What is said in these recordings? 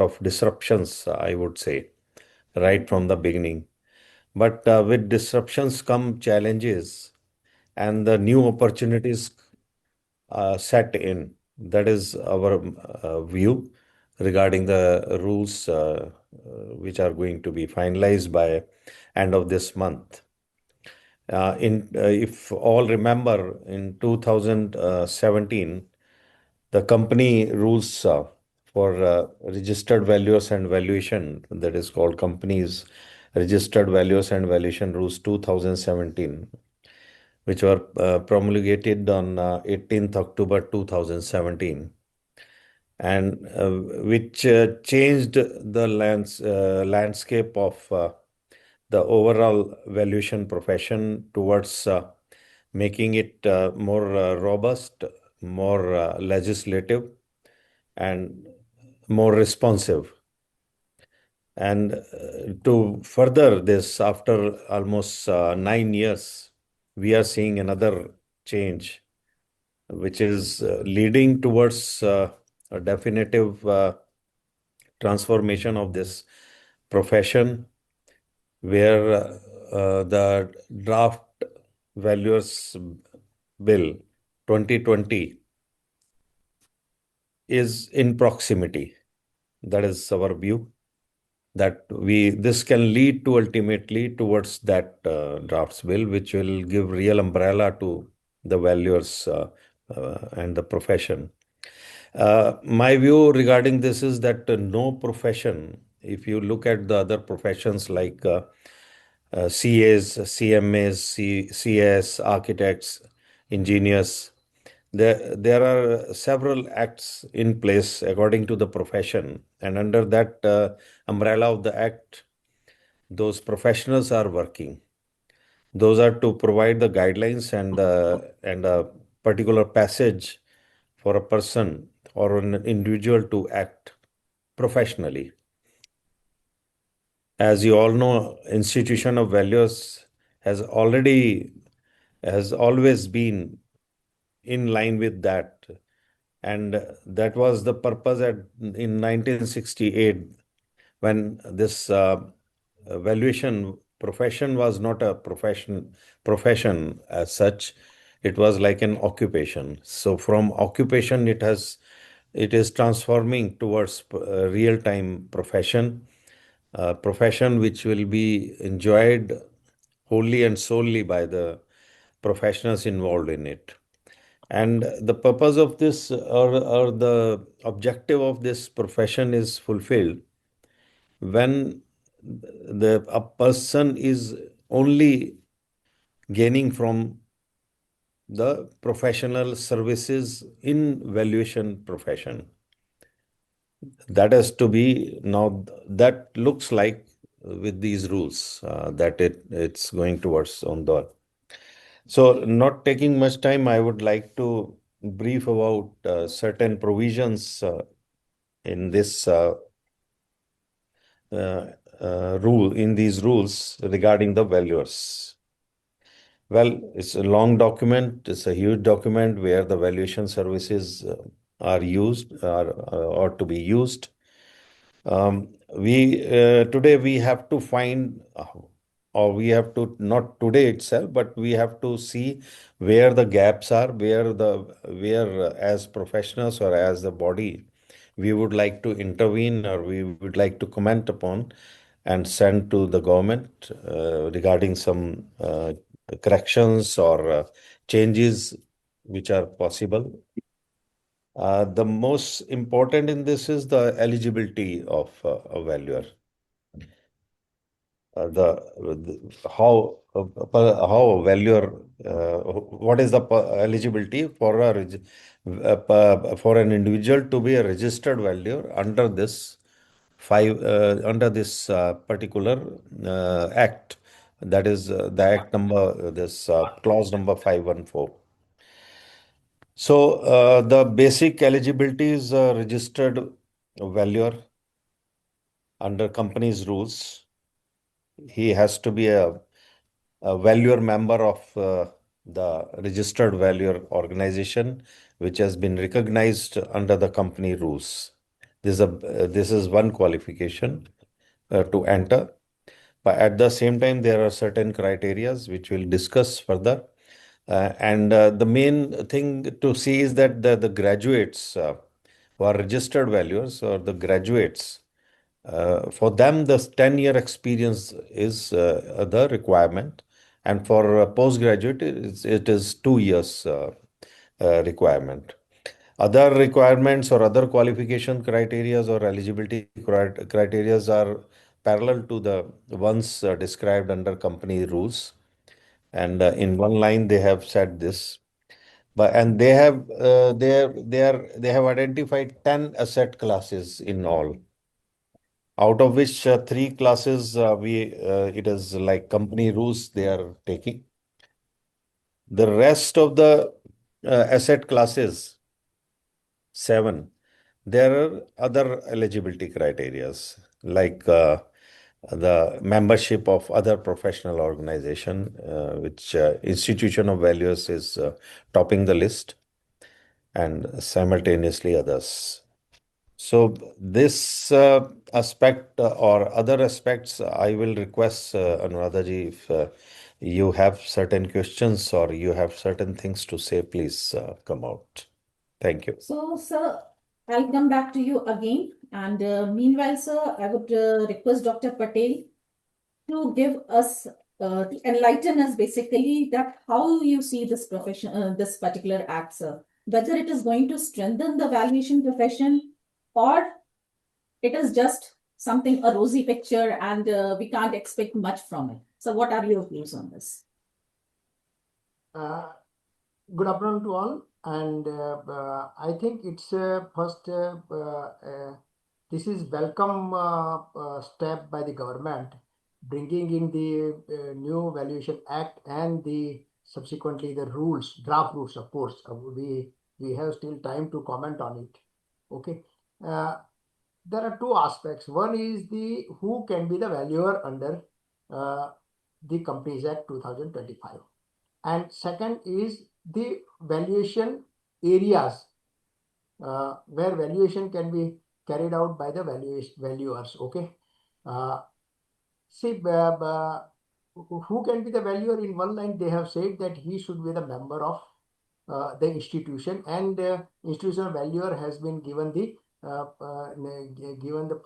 of disruptions, I would say, right from the beginning. But with disruptions come challenges and the new opportunities set in. That is our view regarding the rules which are going to be finalized by end of this month. If all remember, in 2017, the company rules for registered valuers and valuation, that is called companies registered valuers and valuation rules 2017, which were promulgated on 18th October 2017, and which changed the landscape of the overall valuation profession towards making it more robust, more legislative, and more responsive. And to further this, after almost 9 years, we are seeing another change, which is leading towards a definitive transformation of this profession, where the draft valuers bill 2020 is in proximity. That is our view, that this can lead to ultimately towards that drafts bill, which will give real umbrella to the valuers and the profession. My view regarding this is that no profession, if you look at the other professions like CAs, CMAs, CS, architects, engineers, there are several acts in place according to the profession, and under that umbrella of the act, those professionals are working. Those are to provide the guidelines and a particular passage for a person or an individual to act professionally. As you all know, institution of values has always been in line with that. And that was the purpose in 1968, when this valuation profession was not a profession as such. It was like an occupation. So from occupation, it is transforming towards a real-time profession, a profession which will be enjoyed wholly and solely by the professionals involved in it. And the purpose of this, or the objective of this profession, is fulfilled when a person is only gaining from the professional services in valuation profession. That has to be now, that looks like with these rules that it's going towards on the. So, not taking much time, I would like to brief about certain provisions in this in these rules regarding the valuers. Well, it's a long document. It's a huge document where the valuation services are used, or to be used. We Today we have to find, or we have to, not today itself, but we have to see where the gaps are, where as professionals or as the body we would like to intervene, or we would like to comment upon and send to the government regarding some corrections or changes which are possible. The most important in this is the eligibility of a valuer. How a valuer, what is the eligibility for for an individual to be a registered valuer under this particular act, that is the act number, this clause number 514. So the basic eligibility is a registered valuer under company's rules. He has to be a valuer member of the registered valuer organization, which has been recognized under the company rules. This is one qualification to enter. But at the same time, there are certain criterias which we'll discuss further. And the main thing to see is that the graduates who are registered valuers or the graduates, for them, the 10-year experience is the requirement. And for postgraduate, it is 2 years requirement. Other requirements or other qualification criterias or eligibility criterias are parallel to the ones described under company rules. And in one line, they have said this. But and they have identified 10 asset classes in all, out of which three classes we it is like company rules they are taking. The rest of the asset classes, seven, there are other eligibility criterias like the membership of other professional organization, which institution of values is topping the list, and simultaneously others. So this aspect or other aspects, I will request Anuradha ji, if you have certain questions or you have certain things to say, please come out. Thank you. So, sir, I'll come back to you again. And meanwhile, sir, I would request Dr. Patel to give us, to enlighten us basically that how you see this profession, this particular act, sir. Whether it is going to strengthen the valuation profession or it is just something, a rosy picture, and we can't expect much from it. So, what are your views on this? Good afternoon to all, and I think it's first this is welcome step by the government bringing in the new Valuation Act and the subsequently the rules, draft rules. Of course, we have still time to comment on it. Okay, there are two aspects. One is the who can be the valuer under the Companies Act 2025. And second is the valuation areas where valuation can be carried out by the valuers. Okay. See, who can be the valuer? In one line, they have said that he should be the member of the institution, and institutional valuer has been given the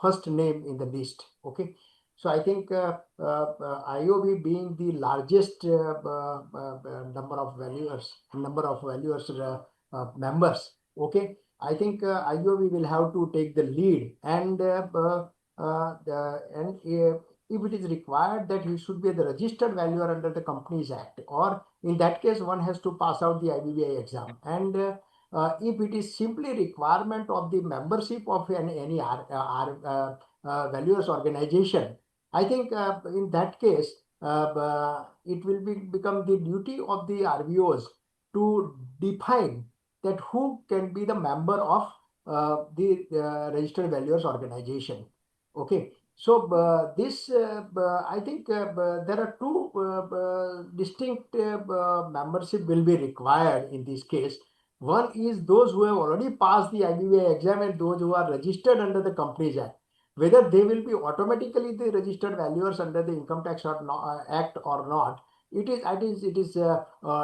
first name in the list. Okay. So I think IOV being the largest number of valuers members. Okay, I think IOV will have to take the lead, and if it is required that he should be the registered valuer under the Companies Act, or in that case one has to pass out the IBBI exam, and if it is simply requirement of the membership of any valuers organization, I think in that case it will become the duty of the RVOs to define that who can be the member of the registered valuers organization. Okay, so I think there are two distinct membership will be required in this case. One is those who have already passed the IBBI exam and those who are registered under the Companies Act. Whether they will be automatically the registered valuers under the Income Tax Act or not, it is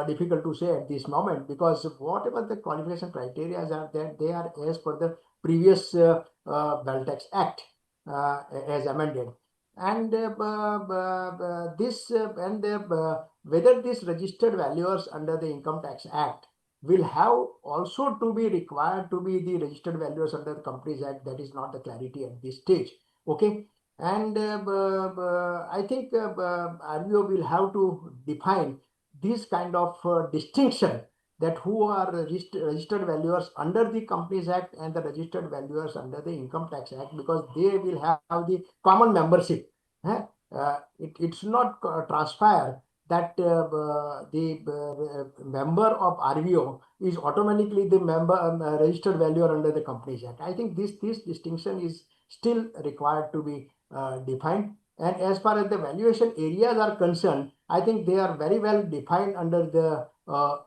difficult to say at this moment, because whatever the qualification criteria are there, they are as per the previous Wealth Tax Act as amended, and whether these registered valuers under the Income Tax Act will have also to be required to be the registered valuers under the Companies Act, that is not the clarity at this stage. Okay, and I think RBO will have to define this kind of distinction, that who are registered valuers under the Companies Act and the registered valuers under the Income Tax Act, because they will have the common membership. It should not transpire that the member of RVO is automatically the member registered valuer under the Companies Act. I think this distinction is still required to be defined. And as far as the valuation areas are concerned, I think they are very well defined under the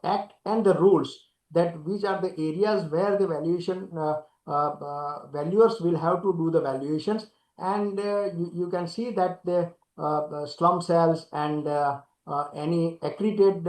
Act and the rules, that which are the areas where the valuation valuers will have to do the valuations, and you can see that the slum cells and any accreted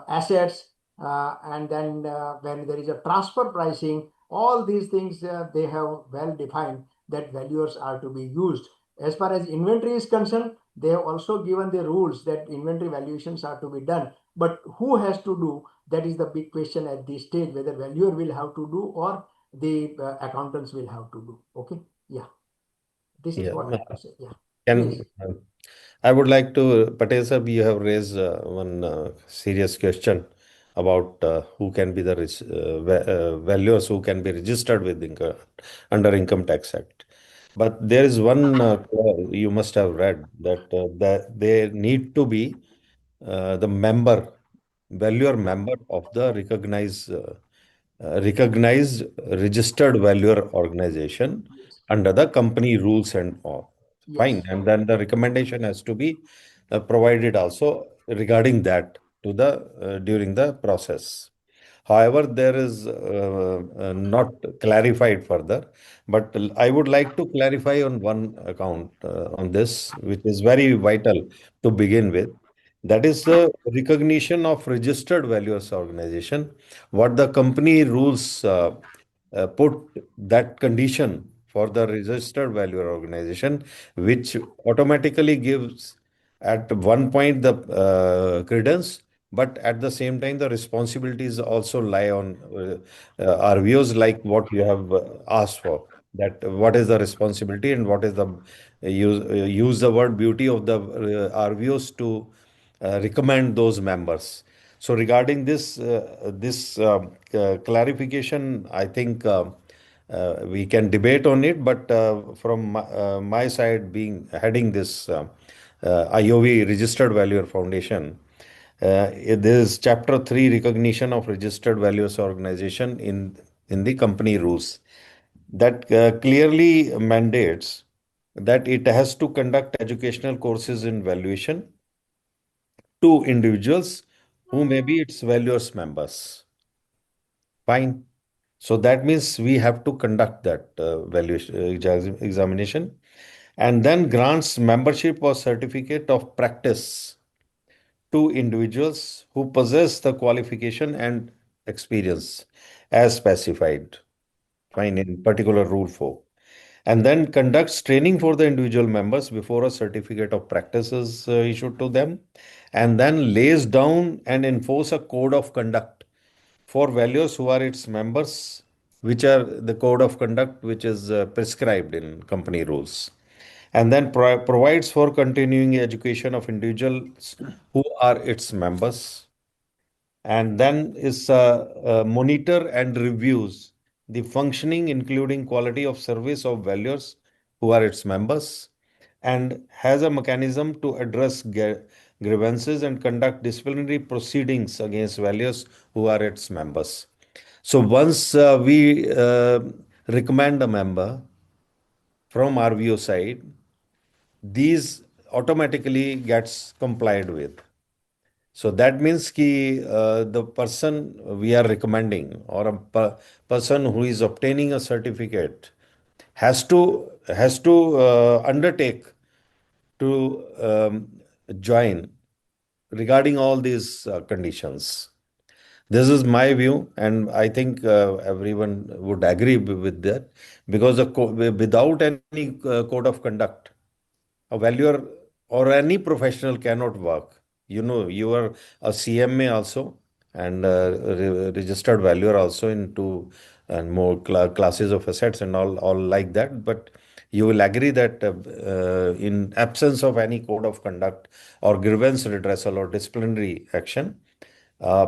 assets, and then when there is a transfer pricing, all these things they have well defined that valuers are to be used. As far as inventory is concerned, they have also given the rules that inventory valuations are to be done. But who has to do? That is the big question at this stage, whether valuer will have to do or the accountants will have to do. Okay. Yeah. This is Yeah. what I have to say. Yeah. Please. Can I would like to, Patel sir, you have raised one serious question about who can be the valuers who can be registered with under Income Tax Act. But there is one clause you must have read that they need to be the member, valuer member of the recognized registered valuer organization Yes. under the company rules and all. Fine. Yes. And then the recommendation has to be provided also regarding that to the during the process. However, there is not clarified further, but I would like to clarify on one account on this, which is very vital to begin with. That is the recognition of registered valuers organization. What the company rules put that condition for the registered valuer organization, which automatically gives at one point the credence, but at the same time the responsibilities also lie on RVOs, like what you have asked for. That what is the responsibility and what is the use the word beauty of the RVOs to recommend those members. So regarding this clarification, I think we can debate on it. But from my side, being heading this IOV Registered Valuer Foundation, there is Chapter 3 recognition of registered valuers organization in the company rules that clearly mandates that it has to conduct educational courses in valuation to individuals who may be its valuers members. Fine. So that means we have to conduct that valuation examination, and then grants membership or certificate of practice to individuals who possess the qualification and experience as specified. Fine, in particular Rule 4. And then conducts training for the individual members before a certificate of practice is issued to them, and then lays down and enforce a code of conduct for valuers who are its members, which are the code of conduct which is prescribed in company rules, and then provides for continuing education of individuals who are its members, and then is monitor and reviews the functioning, including quality of service of valuers who are its members, and has a mechanism to address grievances and conduct disciplinary proceedings against valuers who are its members. So once we recommend a member from RVO side, these automatically gets complied with. So that means ki, the person we are recommending or a person who is obtaining a certificate has to undertake to join regarding all these conditions. This is my view, and I think everyone would agree with that, because without any code of conduct, a valuer or any professional cannot work. You know, you are a CMA also, and registered valuer also into and more classes of assets and all like that. But you will agree that in absence of any code of conduct or grievance redressal or disciplinary action,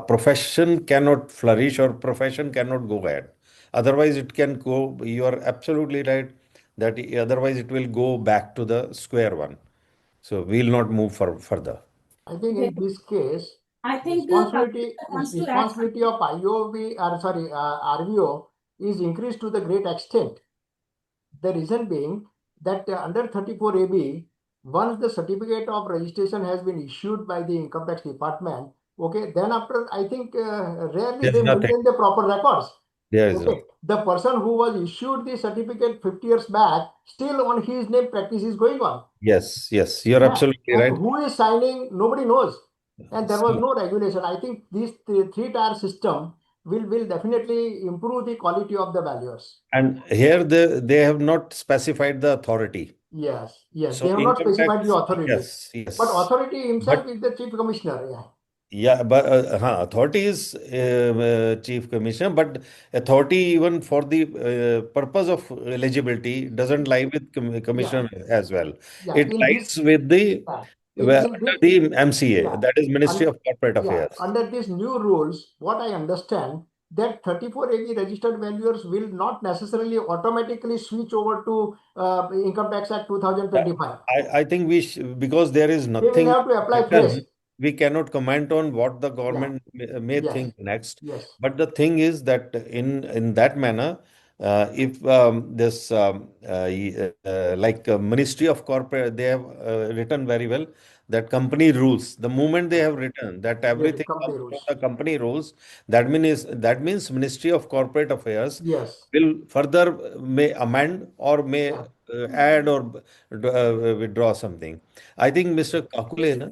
profession cannot flourish or profession cannot go ahead. Otherwise, it can go, you are absolutely right that otherwise it will go back to the square one. So we'll not move further. I think Okay. in this case, I think responsibility wants to add responsibility of IOV, or sorry, RVO is increased to the great extent. The reason being that under 34 AB, once the certificate of registration has been issued by the income tax department, okay, then after I think rarely There's they nothing. maintain the proper records. There is Okay, the person who was issued the certificate 50 years back, still on his name practice is going on. yes, yes, you're Yeah. absolutely And right. who is signing, nobody knows. And there was See, no regulation. I think this three-tier system will definitely improve the quality of the valuers. and here they have not specified the authority. Yes, yes. They So have not income specified the tax, authority. yes, But yes. authority himself But is the chief commissioner. Yeah. yeah, but authority is chief commissioner, but authority even for the purpose of eligibility doesn't lie with Yeah. commissioner as well. Yeah. It lies with the Yeah. In under this, the MCA, yeah. that is Ministry Un, of Corporate yeah. Affairs. Under these new rules, what I understand that 34 AG registered valuers will not necessarily automatically switch over to Income Tax Act Yeah, 2025. I think because there is They will nothing have to apply fresh. written, we cannot comment on what the Yeah. government may Yes. think next. Yes. But the thing is that in that manner, if this like Ministry of Corporate, they have written very well that company rules. The moment they Yeah. have written that The everything company comes from rules. the company rules, that means Ministry of Corporate Affairs Yes. will further may amend or may Yeah. add or withdraw something. I think Mr. Kakule, na?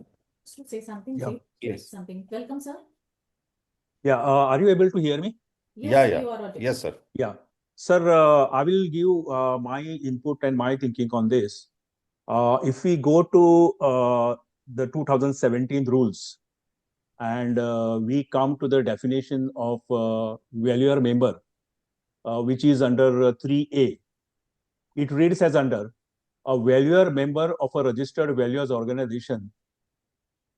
To say something, Yeah. say Yes. something. Welcome, sir. Yeah, are you able to hear me? Yes, Yeah, sir, yeah. you are audible. Yes, sir. Yeah. Sir, I will give my input and my thinking on this. If we go to the 2017 rules and we come to the definition of valuer member, which is under 3A, it reads as under a valuer member of a registered valuers organization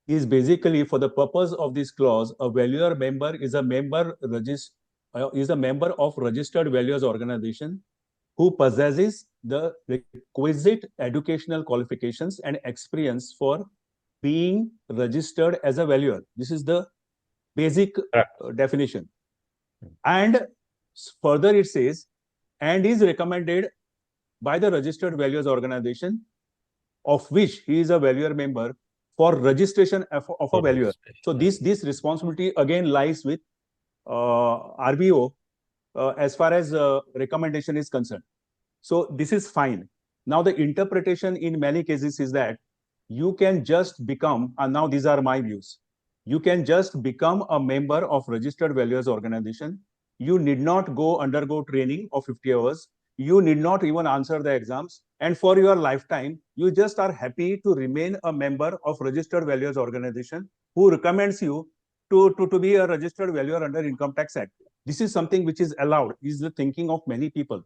is basically for the purpose of this clause, a valuer member is a member of registered valuers organization who possesses the requisite educational qualifications and experience for being registered as a valuer. This is the basic Correct. definition. And further it says, and is recommended by the registered valuers organization of which he is a valuer member for registration of a valuer. So this responsibility again lies with RVO as far as recommendation is concerned. So this is fine. Now the interpretation in many cases is that you can just become, and now these are my views, you can just become a member of registered valuers organization. You need not go undergo training of 50 hours. You need not even answer the exams. And for your lifetime, you just are happy to remain a member of registered valuers organization who recommends you to be a registered valuer under Income Tax Act. This is something which is allowed, is the thinking of many people.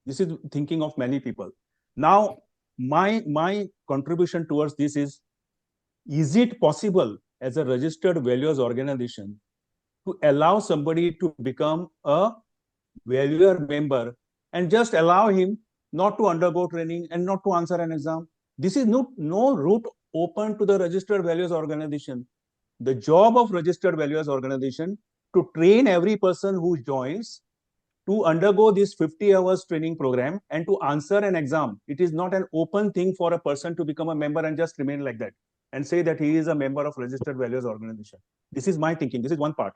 This is thinking of many people. Now, my contribution towards this is it possible as a registered valuers organization to allow somebody to become a valuer member and just allow him not to undergo training and not to answer an exam? This is no route open to the registered valuers organization. The job of registered valuers organization to train every person who joins to undergo this 50 hours training program and to answer an exam. It is not an open thing for a person to become a member and just remain like that and say that he is a member of registered valuers organization. This is my thinking. This is one part.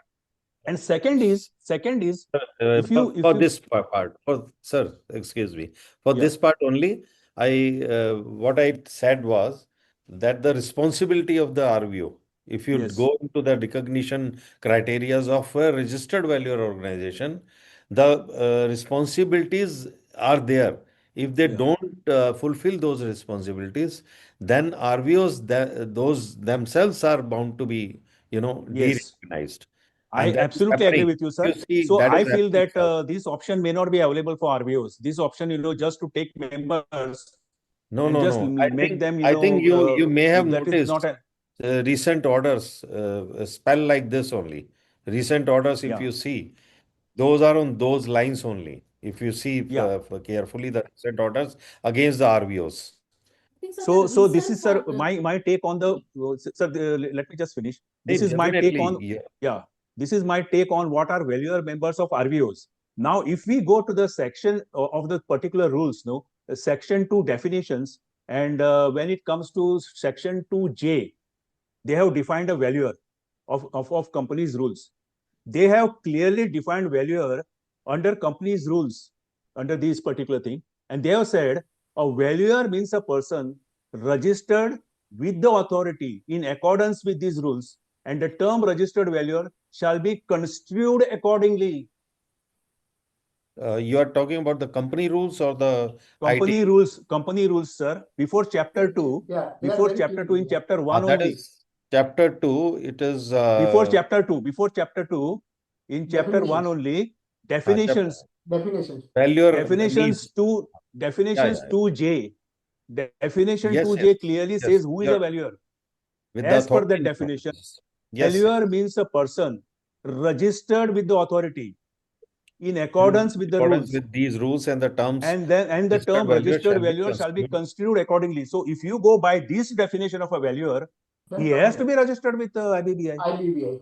And second is if you For this part, sir, excuse me, for yeah, this part only, what I said was that the responsibility of the RVO, if you yes, go into the recognition criteria of a registered valuer organization, the responsibilities are there. If they yeah, don't fulfill those responsibilities, then RVOs, those themselves are bound to be, yes. de-recognized. I And that is absolutely agree happening. with you, You sir. see, So that is I feel happening that now. this option may not be available for RVOs. This option, just to take members No, and no, just no. I make think them, I think you may have that is not noticed a, recent orders spell like this only. Recent orders, if yeah, you see, those are on those lines only. If you see yeah. carefully the recent orders against the RVOs. I think so the So this reason is, sir, for my take on the, sir, let me just finish. Hey, This is my take definitely, on, yeah. yeah, this is my take on what are valuer members of RVOs. Now, if we go to the section of the particular rules, no, section 2 definitions, and when it comes to section 2J, they have defined a valuer of companies' rules. They have clearly defined valuer under company's rules, under this particular thing, and they have said a valuer means a person registered with the authority in accordance with these rules, and the term registered valuer shall be construed accordingly. You are talking about the company rules or the Company IT? rules, sir. Before chapter 2, Yeah, they are before very chapter clear. 2, in chapter 1 That only. is chapter 2. It is Before chapter 2, in chapter 1 Definitions. only, chapter definitions, Definitions. failure definitions needs. to definitions Yeah. 2J. Definition Yes, 2J yes, clearly yes. says who is a valuer. With the As per authority that in the definition, process. Yes. valuer means a person registered with the authority in accordance with In the accordance rules, with these rules and the terms, and the registered term valuer registered shall be valuer shall be construed. construed accordingly. So if you go by this definition of a valuer, Then he has to be registered with IBBI. IBBI.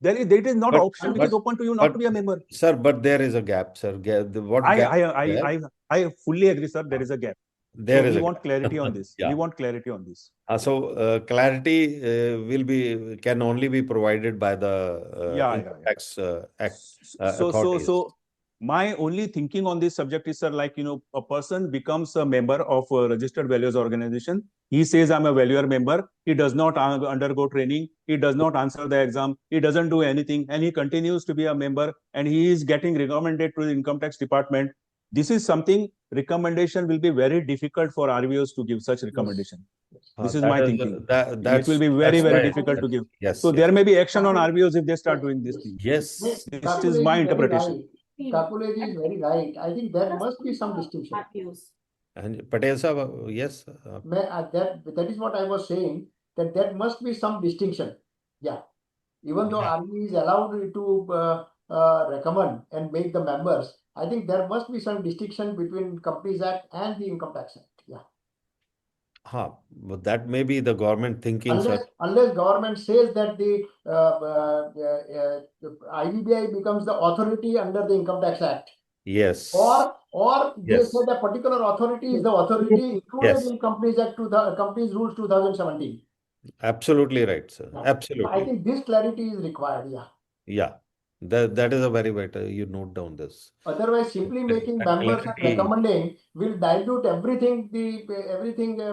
There is not an option which is open to you not to be a member. Sir, but there is a gap, sir. What gap is there? I fully agree, sir. There is a gap. There So is we a want gap. clarity on this. Yeah. We want clarity on this. Clarity can only be provided by the Income Tax Act authorities. So my only thinking on this subject is, sir, like, a person becomes a member of a registered valuers organization. He says, I'm a valuer member. He does not undergo training. He does not answer the exam. He doesn't do anything. And he continues to be a member, and he is getting recommended to the income tax department. This is something, recommendation will be very difficult for RVOs to give such recommendation. This is my thinking. It will be very, very difficult to give. Yes. So there may be action on RVOs if they start doing this thing. Yes. This is my interpretation. Kakuleji is very right. I think there must be some distinction. And Patel sir, yes. That is what I was saying, that there must be some distinction. Yeah. Even though RBI is allowed to recommend and make the members, I think there must be some distinction between Companies Act and the Income Tax Act. Yeah. But that may be the government thinking, Unless government says that the IBBI becomes the authority under the Income Tax Act. Yes. Or they say that particular authority is the authority included in Companies Act Companies Rules 2017. Absolutely right, sir. Yeah. Absolutely. I think this clarity is required. Yeah. Yeah. That is a very vital. You note down this. Otherwise, simply making members and recommending will dilute everything.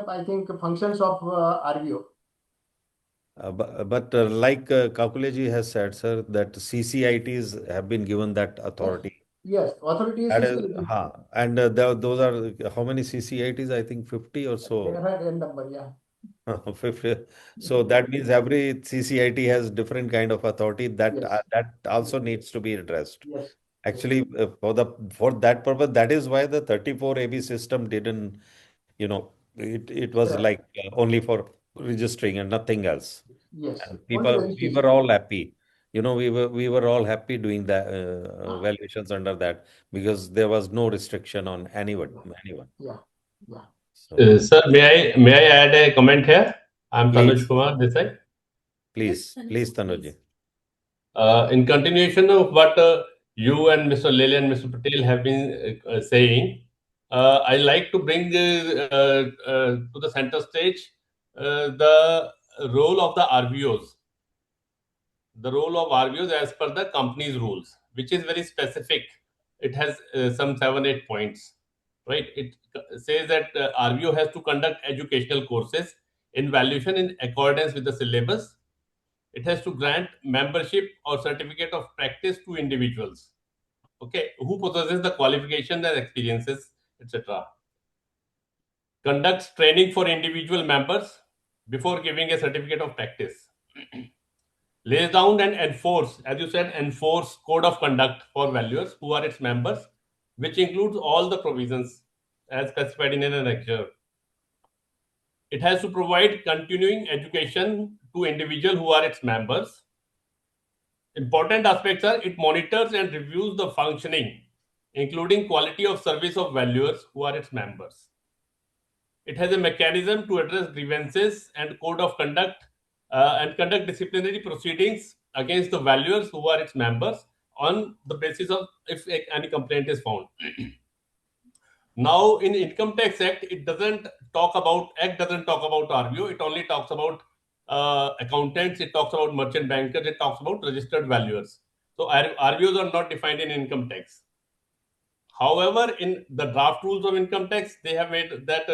I think functions of RVO. But like Kakuleji has said, sir, that CCITs have been given that authority. Yes, authority is That is, CCIT. and those are how many CCITs? I think 50 or so. They had n number, yeah. 50. So that means every CCIT has different kind of authority that that also needs to be addressed. Yes. Actually, for that purpose, that is why the 34AB system didn't, it was like only for registering and nothing else. Yes. And we were all happy. We were all happy doing the valuations under that because there was no restriction on anyone. Yeah. So, sir, may I add a comment here? I'm please. Tanuj Kumar this side. Please, Tanuj. In continuation of what you and Mr. Lele and Mr. Patel have been saying, I like to bring to the center stage the role of the RVOs. The role of RVOs as per the company's rules, which is very specific. It has some 7-8 points, right? It says that RVO has to conduct educational courses in valuation in accordance with the syllabus. It has to grant membership or certificate of practice to individuals, okay, who possesses the qualifications and experiences, etc. Conducts training for individual members before giving a certificate of practice. Lays down and enforce, as you said, enforce code of conduct for valuers who are its members, which includes all the provisions as specified in an annexure. It has to provide continuing education to individuals who are its members. Important aspects are it monitors and reviews the functioning, including quality of service of valuers who are its members. It has a mechanism to address grievances and code of conduct and conduct disciplinary proceedings against the valuers who are its members on the basis of if any complaint is found. Now, in Income Tax Act, it doesn't talk about RVO. It only talks about accountants. It talks about merchant bankers. It talks about registered valuers. So RVOs are not defined in income tax. However, in the draft rules of income tax, they have made that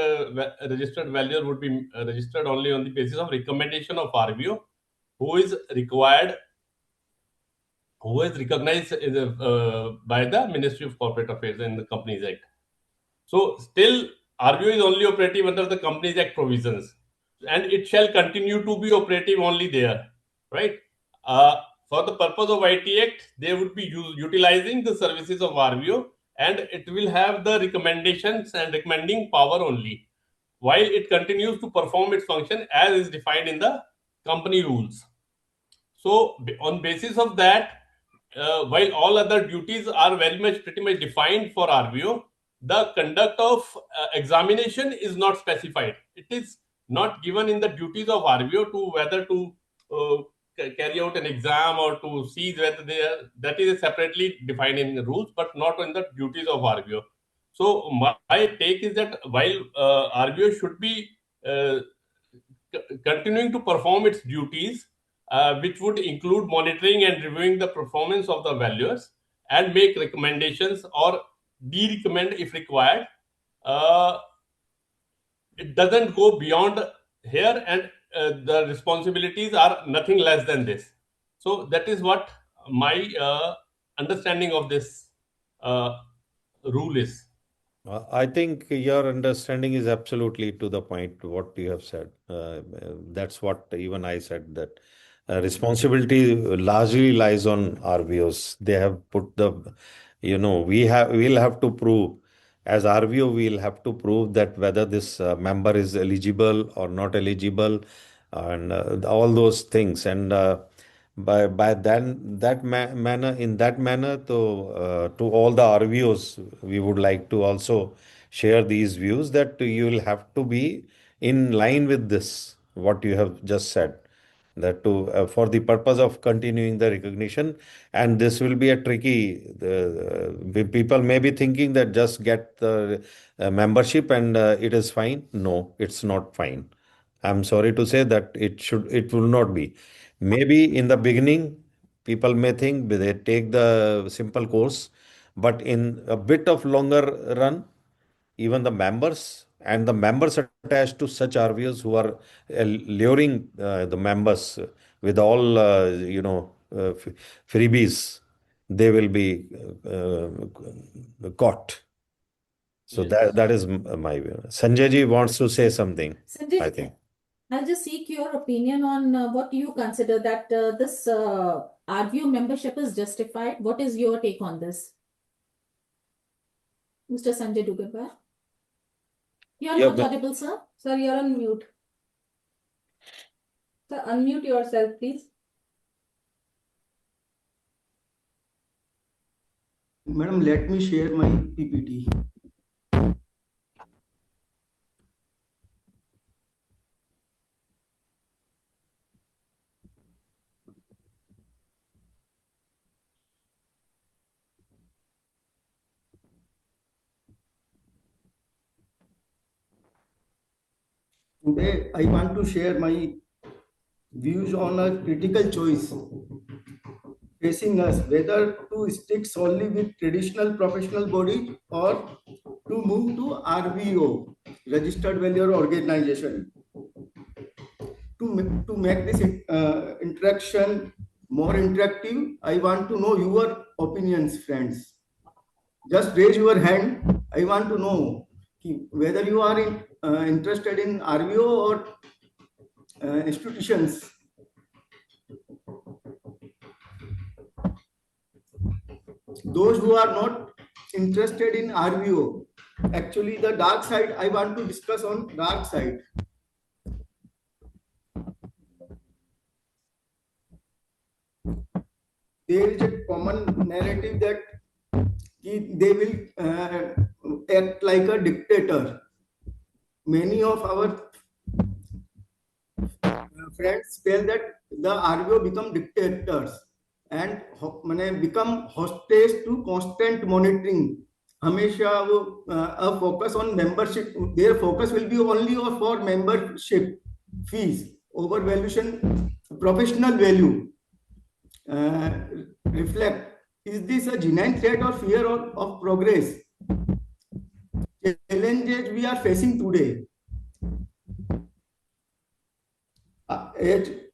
registered valuer would be registered only on the basis of recommendation of RVO, who is required, who is recognized by the Ministry of Corporate Affairs in the Companies Act. So still, RVO is only operative under the Companies Act provisions, and it shall continue to be operative only there, right? For the purpose of IT Act, they would be utilizing the services of RVO, and it will have the recommendations and recommending power only, while it continues to perform its function as is defined in the company rules. So on basis of that, while all other duties are very much pretty much defined for RVO, the conduct of examination is not specified. It is not given in the duties of RVO to whether to carry out an exam or to see whether they are, that is separately defined in the rules, but not in the duties of RVO. So my take is that while RVO should be continuing to perform its duties, which would include monitoring and reviewing the performance of the valuers and make recommendations or de-recommend if required. It doesn't go beyond here, and the responsibilities are nothing less than this. So that is what my understanding of this rule is. I think your understanding is absolutely to the point, what you have said. That's what even I said, that responsibility largely lies on RVOs. They have put the, we'll have to prove, as RVO, we'll have to prove that whether this member is eligible or not eligible, and all those things. And by then manner, in that manner, to all the RVOs, we would like to also share these views, that you will have to be in line with this, what you have just said, that to for the purpose of continuing the recognition. And this will be a tricky, people may be thinking that just get the membership and it is fine. No, it's not fine. I'm sorry to say that it will not be. Maybe in the beginning, people may think they take the simple course, but in a bit of longer run, even the members and the members attached to such RVOs who are luring the members with all freebies, they will be caught. So Yes. that is my view. Sanjay ji wants to say something, Sanjay, I think. I'll just seek your opinion on what you consider that this RVO membership is justified. What is your take on this? Mr. Sanjay Dugarwar? You're Yeah, not audible, sir. Sir, you're on mute. Sir, unmute yourself, please. Madam, let me share my PPT. Today, I want to share my views on a critical choice facing us, whether to stick solely with traditional professional body or to move to RVO, Registered Valuer Organization. To make this interaction more interactive, I want to know your opinions, friends. Just raise your hand. I want to know whether you are interested in RVO or institutions. Those who are not interested in RVO, actually the dark side, I want to discuss on dark side. There is a common narrative that they will act like a dictator. Many of our friends tell that the RVO become dictators and become hostage to constant monitoring. हमेशा वो a focus on membership. Their focus will be only for membership fees over valuation, professional value. reflect, is this a genuine threat or fear of progress? Challenges we are facing today.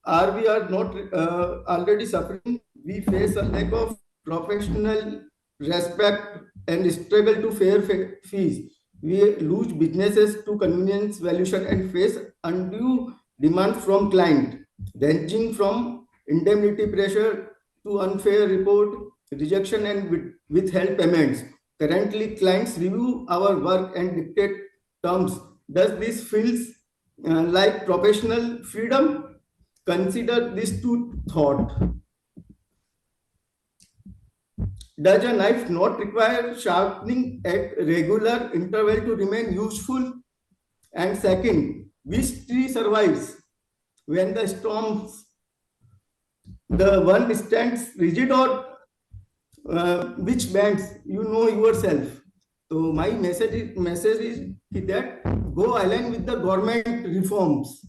Are we are not already suffering? We face a lack of professional respect and struggle to fair fees. We lose businesses to convenience valuation and face undue demand from client, ranging from indemnity pressure to unfair report, rejection and withheld payments. Currently, clients review our work and dictate terms. Does this feels like professional freedom? Consider this two thought. Does a knife not require sharpening at regular interval to remain useful? And second, which tree survives when the storms? The one stands rigid or which bends? You know yourself. So my message is that go align with the government reforms.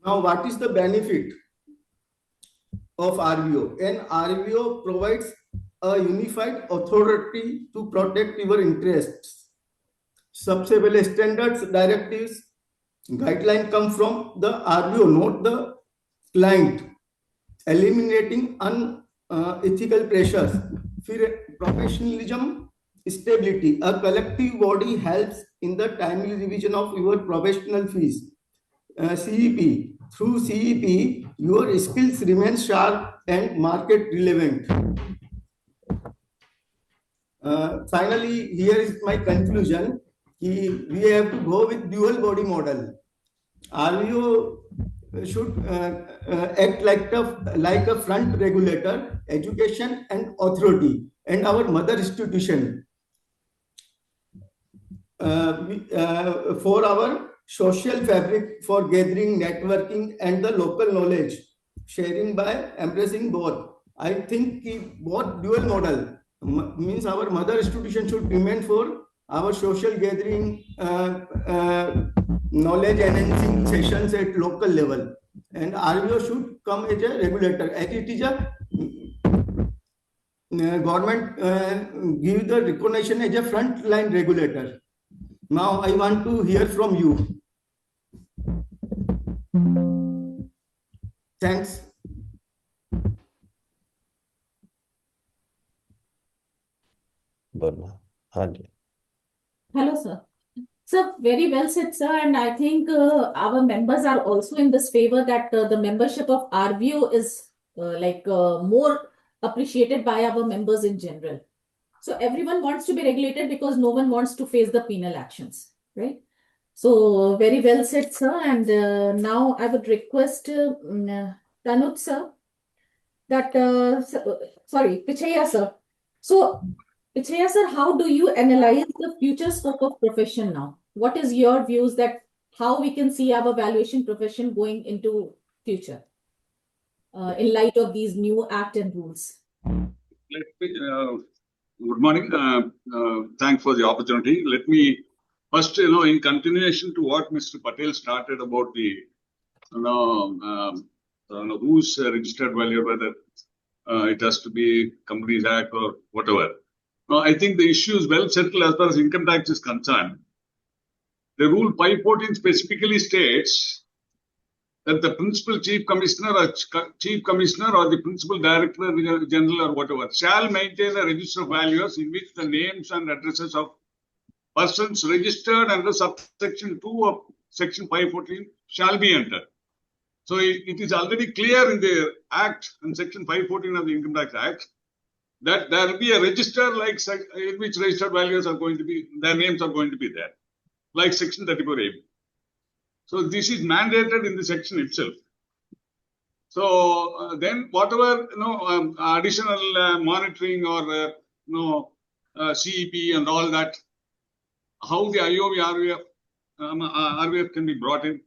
Now, what is the benefit of RVO? An RVO provides a unified authority to protect your interests. Subsidiary standards, directives, guidelines come from the RVO, not the client, eliminating unethical pressures. Professionalism, stability. A collective body helps in the timely revision of your professional fees. CEP. Through CEP, your skills remain sharp and market relevant. Finally, here is my conclusion. We have to go with dual body model. RVO should act like a front regulator, education and authority, and our mother institution for our social fabric for gathering, networking, and the local knowledge sharing by embracing both. I think both dual model means our mother institution should remain for our social gathering, knowledge enhancing sessions at local level, and RVO should come as a regulator. As it is a government give the recognition as a frontline regulator. Now I want to hear from you. Thanks. Burma. Hanji. Hello, sir. Sir, very well said, sir. And I think our members are also in this favor that the membership of RVO is more appreciated by our members in general. So everyone wants to be regulated because no one wants to face the penal actions, right? So very well said, sir. And now I would request Tanuj, sir, that, sorry, Pichaya, sir. So Pichaya, sir, how do you analyze the future scope of profession now? What is your views that how we can see our valuation profession going into future in light of these new act and rules? Good morning. Thanks for the opportunity. Let me first, in continuation to what Mr. Patel started about the, who's registered valuer, whether it has to be Companies Act or whatever. I think the issue is well settled as far as income tax is concerned. The Rule 514 specifically states that the principal chief commissioner or the principal director general or whatever shall maintain a register of valuers in which the names and addresses of persons registered under subsection 2 of section 514 shall be entered. So it is already clear in the Act and section 514 of the Income Tax Act that there will be a register in which registered valuers are going to be, their names are going to be there, like section 34A. So this is mandated in the section itself. So then whatever additional monitoring or CEP and all that, how the IOVRVF can be brought in.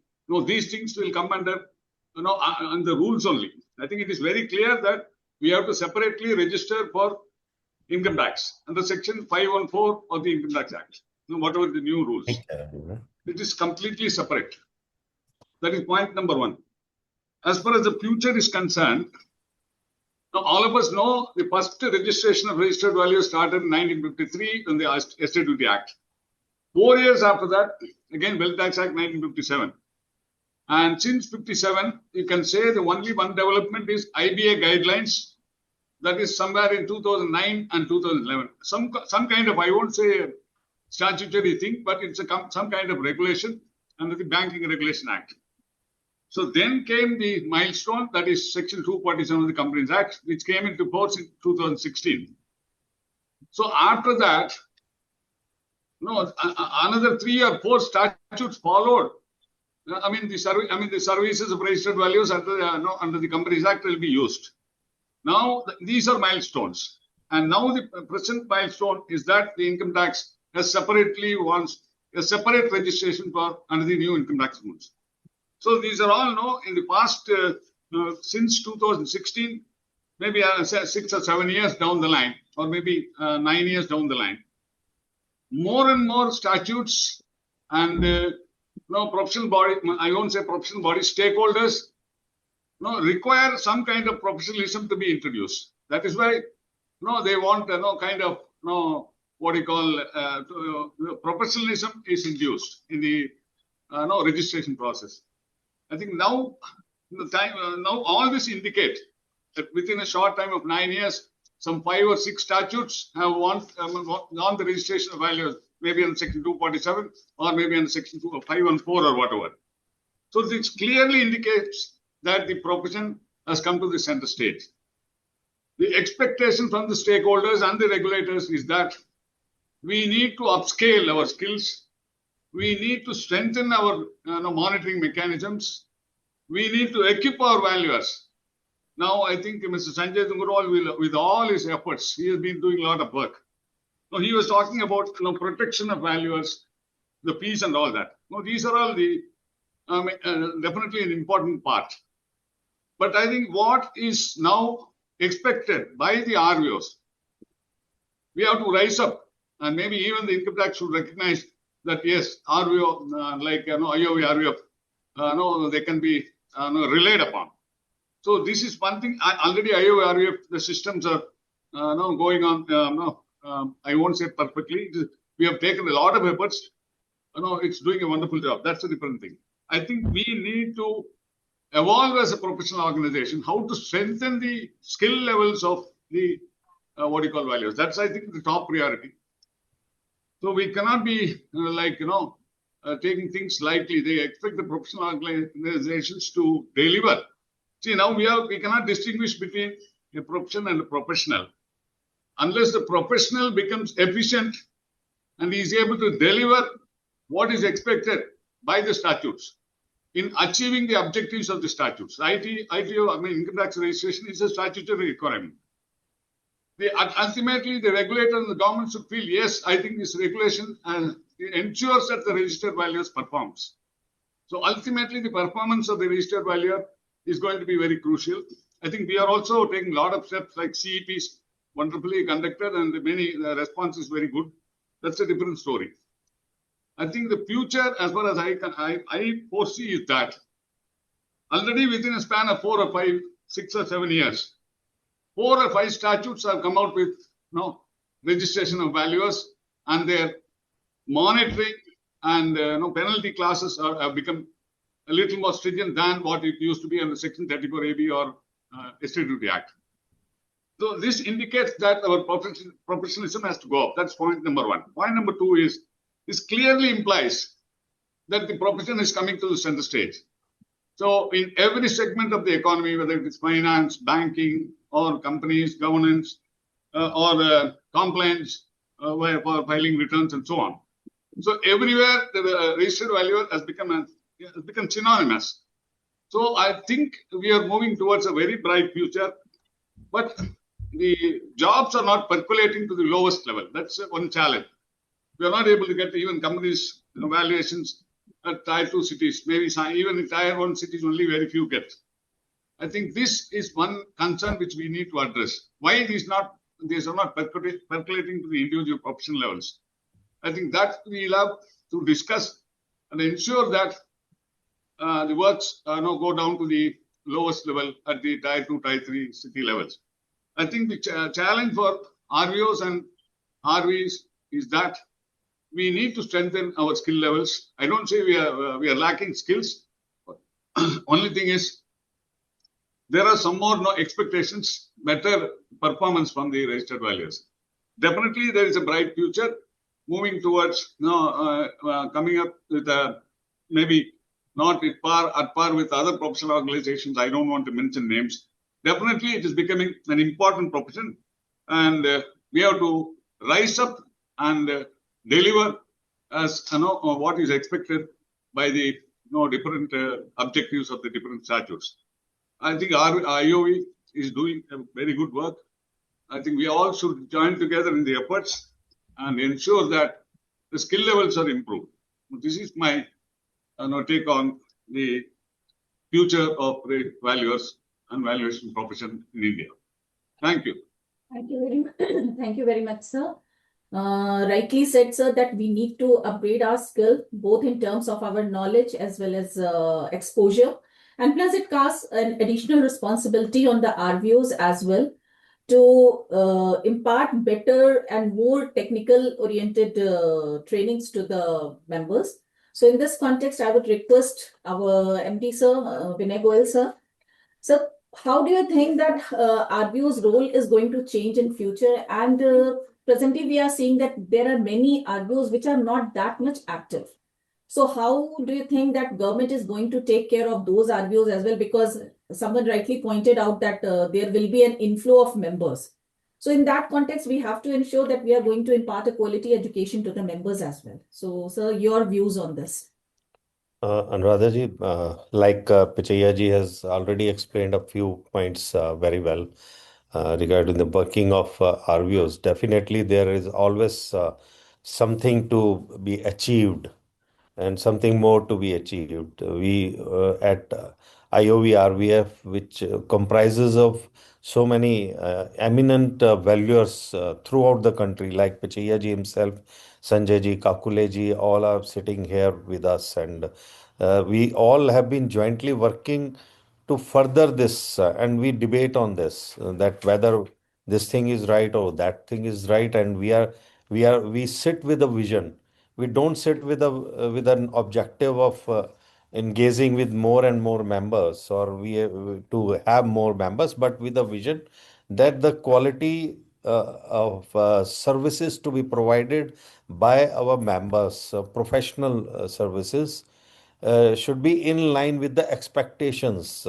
These things will come under the rules only. I think it is very clear that we have to separately register for income tax under section 514 of the Income Tax Act. Whatever the new rules, it is completely separate. That is point number one. as far as the future is concerned, now all of us know the first registration of registered values started in 1953 in the Estate Duty Act. 4 years after that, again, Wealth Tax Act 1957. And since 57, you can say the only one development is IBA guidelines. That is somewhere in 2009 and 2011. Some kind of, I won't say statutory thing, but it's some kind of regulation under the Banking Regulation Act. So then came the milestone, that is Section 247 of the Companies Act, which came into force in 2016. So after that, another 3 or 4 statutes followed. I mean, the services of registered values under the Companies Act will be used. Now, these are milestones. And now the present milestone is that the income tax has separately wants a separate registration for under the new income tax rules. So these are all in the past, since 2016, maybe 6 or 7 years down the line, or maybe 9 years down the line. More and more statutes and professional body, I won't say professional body, stakeholders require some kind of professionalism to be introduced. That is why they want kind of what you call professionalism is induced in the registration process. I think now all this indicate that within a short time of 9 years, some 5 or 6 statutes have gone the registration of values, maybe on Section 247 or maybe on Section 514 or whatever. So this clearly indicates that the profession has come to the center stage. The expectation from the stakeholders and the regulators is that we need to upscale our skills. We need to strengthen our monitoring mechanisms. We need to equip our valuers. Now, I think Mr. Sanjay Dungarwal, with all his efforts, he has been doing a lot of work. Now, he was talking about protection of valuers, the fees and all that. Now, these are all the definitely an important part. But I think what is now expected by the RVOs, we have to rise up, and maybe even the income tax should recognize that yes, RVO like IOVRVF, they can be relied upon. So this is one thing. Already IOVRVF, the systems are going on. I won't say perfectly. We have taken a lot of efforts. It's doing a wonderful job. That's a different thing. I think we need to evolve as a professional organization, how to strengthen the skill levels of the values. That's, I think, the top priority. So we cannot be taking things lightly. They expect the professional organizations to deliver. See, now we cannot distinguish between a profession and a professional. Unless the professional becomes efficient and is able to deliver what is expected by the statutes in achieving the objectives of the statutes. Income tax registration is a statutory requirement. Ultimately, the regulator and the government should feel, yes, I think this regulation ensures that the registered values performs. So ultimately, the performance of the registered valuer is going to be very crucial. I think we are also taking a lot of steps like CEPs, wonderfully conducted, and the response is very good. That's a different story. I think the future, as far as I foresee, is that already within a span of 4 or 5, 6 or 7 years, 4 or 5 statutes have come out with registration of valuers, and their monitoring and penalty classes have become a little more stringent than what it used to be under Section 34AB or Estate Duty Act. So this indicates that our professionalism has to go up. That's point number 1. Point number 2 is, this clearly implies that the profession is coming to the center stage. So in every segment of the economy, whether it is finance, banking, or companies, governance, or compliance, for filing returns and so on. So everywhere the registered valuer has become synonymous. So I think we are moving towards a very bright future, but the jobs are not percolating to the lowest level. That's one challenge. We are not able to get even companies' valuations at Tier 2 cities. Maybe even in Tier 1 cities, only very few get. I think this is one concern which we need to address. Why these are not percolating to the individual professional levels? I think that we'll have to discuss and ensure that the works go down to the lowest level at the tier 2, tier 3 city levels. I think the challenge for RVOs and RVs is that we need to strengthen our skill levels. I don't say we are lacking skills. Only thing is there are some more expectations, better performance from the registered valuers. Definitely, there is a bright future moving towards coming up with a maybe not at par with other professional organizations. I don't want to mention names. Definitely, it is becoming an important profession, and we have to rise up and deliver as what is expected by the different objectives of the different statutes. I think our IOV is doing a very good work. I think we all should join together in the efforts and ensure that the skill levels are improved. This is my take on the future of the valuers and valuation profession in India. Thank you. Thank you very much. Thank you very much, sir. Rightly said, sir, that we need to upgrade our skill both in terms of our knowledge as well as exposure. And plus, it casts an additional responsibility on the RVOs as well to impart better and more technical oriented trainings to the members. So in this context, I would request our MD, sir, Vinay Goyal, sir. So how do you think that RVO's role is going to change in future? And presently, we are seeing that there are many RVOs which are not that much active. So how do you think that government is going to take care of those RVOs as well? Because someone rightly pointed out that there will be an inflow of members. So in that context, we have to ensure that we are going to impart a quality education to the members as well. So, sir, your views on this? Anuradha ji, like Pichaiya ji has already explained a few points very well regarding the working of RVOs. Definitely, there is always something to be achieved and something more to be achieved. We at IOVRVF, which comprises of so many eminent valuers throughout the country, like Pichaiya ji himself, Sanjay ji, Kakule ji, all are sitting here with us, and we all have been jointly working to further this, and we debate on this that whether this thing is right or that thing is right, and we sit with a vision. We don't sit with a with an objective of engaging with more and more members, or we to have more members, but with a vision that the quality of services to be provided by our members, professional services, should be in line with the expectations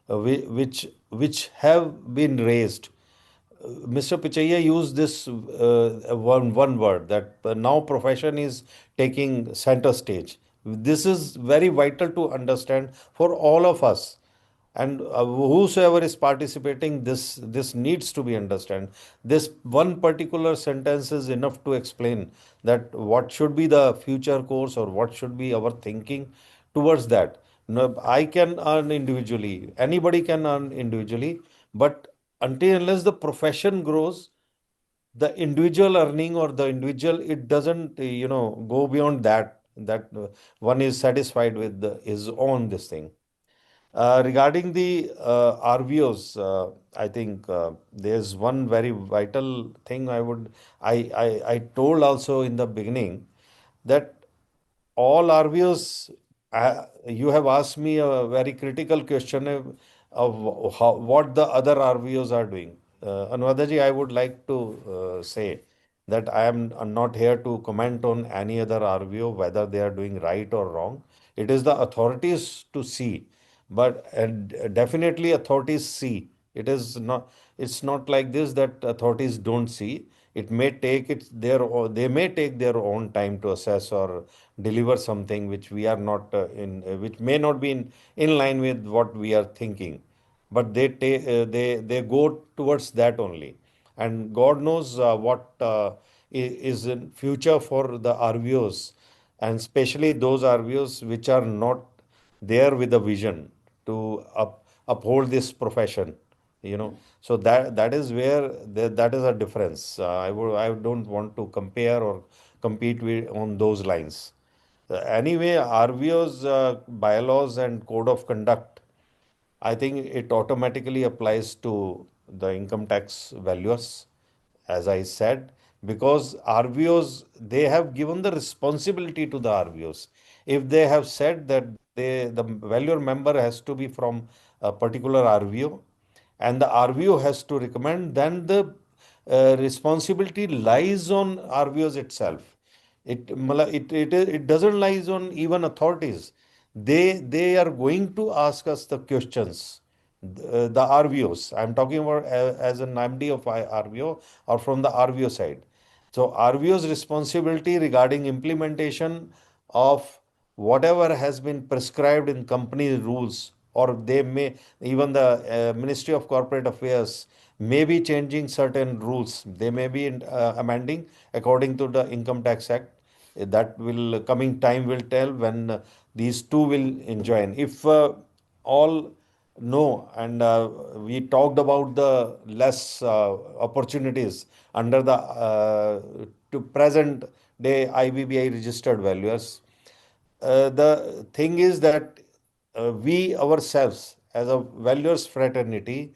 which have been raised. Mr. Pichaiya used this one word that now profession is taking center stage. This is very vital to understand for all of us, and whosoever is participating, this needs to be understand. This one particular sentence is enough to explain that what should be the future course or what should be our thinking towards that. No, I can earn individually, anybody can earn individually, but until unless the profession grows, the individual earning or the individual, it doesn't go beyond that one is satisfied with his own this thing. Regarding the RVOs, I think there's one very vital thing I told also in the beginning that all RVOs, you have asked me a very critical question of what the other RVOs are doing. Anuradha I would like to say that I am not here to comment on any other RVO, whether they are doing right or wrong. It is the authorities to see, but and definitely authorities see. It is not. It's not like this that authorities don't see. It may take they may take their own time to assess or deliver something which we are not which may not be in line with what we are thinking, but they go towards that only, and God knows what is in future for the RVOs, and especially those RVOs which are not there with a vision to uphold this profession. So that is where that is a difference. I don't want to compare or compete with on those lines. Anyway, RVO's bylaws and code of conduct I think it automatically applies to the income tax valuers, as I said, because RVOs, they have given the responsibility to the RVOs. If they have said that the valuer member has to be from a particular RVO and the RVO has to recommend, then the responsibility lies on RVOs itself. It doesn't lies on even authorities. They are going to ask us the questions. The RVOs. I'm talking about as an MD of RVO or from the RVO side. So RVO's responsibility regarding implementation of whatever has been prescribed in company rules, or they may even the Ministry of Corporate Affairs may be changing certain rules. They may be amending according to the Income Tax Act. That will coming time will tell when these two will join. If all no, and we talked about the less opportunities under the to present day IBBI registered valuers. The thing is that we ourselves, as a valuers fraternity,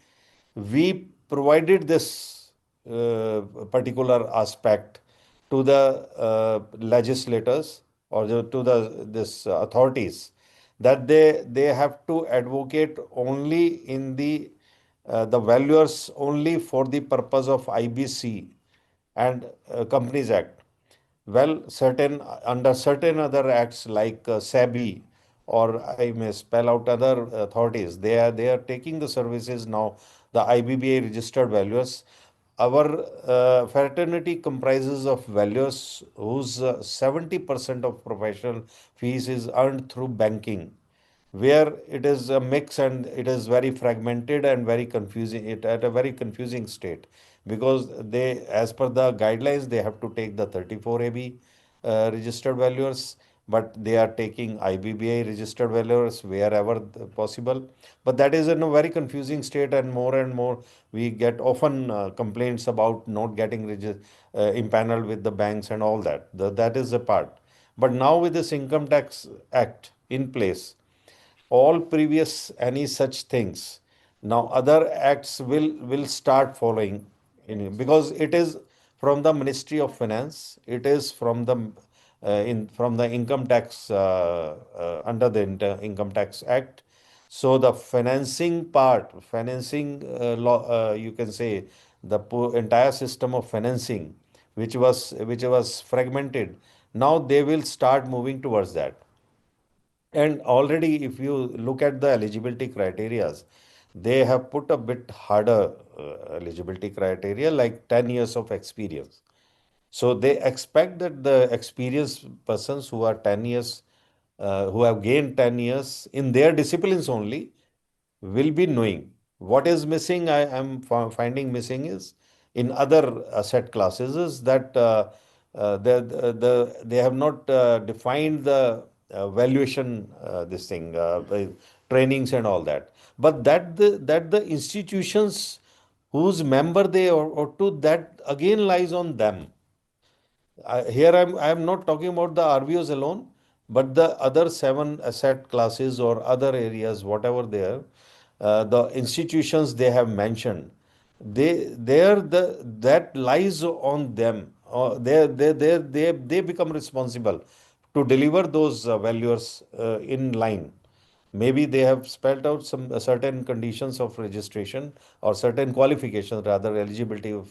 we provided this particular aspect to the legislators or to the this authorities, that they have to advocate only in the valuers only for the purpose of IBC and Companies Act. Well, certain under certain other acts like SEBI, or I may spell out other authorities, they are taking the services now. The IBBA registered valuers. Our fraternity comprises of valuers whose 70% of professional fees is earned through banking, where it is a mix and it is very fragmented and very confusing, it at a very confusing state, because they, as per the guidelines, they have to take the 34AB registered valuers, but they are taking IBBI registered valuers wherever possible. But that is in a very confusing state, and more we get often complaints about not getting impaneled with the banks and all that. That is a part. But now with this Income Tax Act in place, all previous any such things, now other acts will start following because it is from the Ministry of Finance, it is from the in from the income tax under the Income Tax Act. So the financing part, financing law, you can say the entire system of financing, which was fragmented, now they will start moving towards that. And already, if you look at the eligibility criteria, they have put a bit harder eligibility criteria, like 10 years of experience. So they expect that the experienced persons who are 10 years, who have gained 10 years in their disciplines only, will be knowing. What is missing, I am finding missing is in other asset classes is that they have not defined the valuation, this thing, trainings and all that. But that the institutions whose member they or to, that again lies on them. Here I am not talking about the RVOs alone, but the other seven asset classes or other areas, whatever they are, the institutions they have mentioned, that lies on them. They become responsible to deliver those valuers in line. Maybe they have spelled out some certain conditions of registration or certain qualifications, rather eligibility of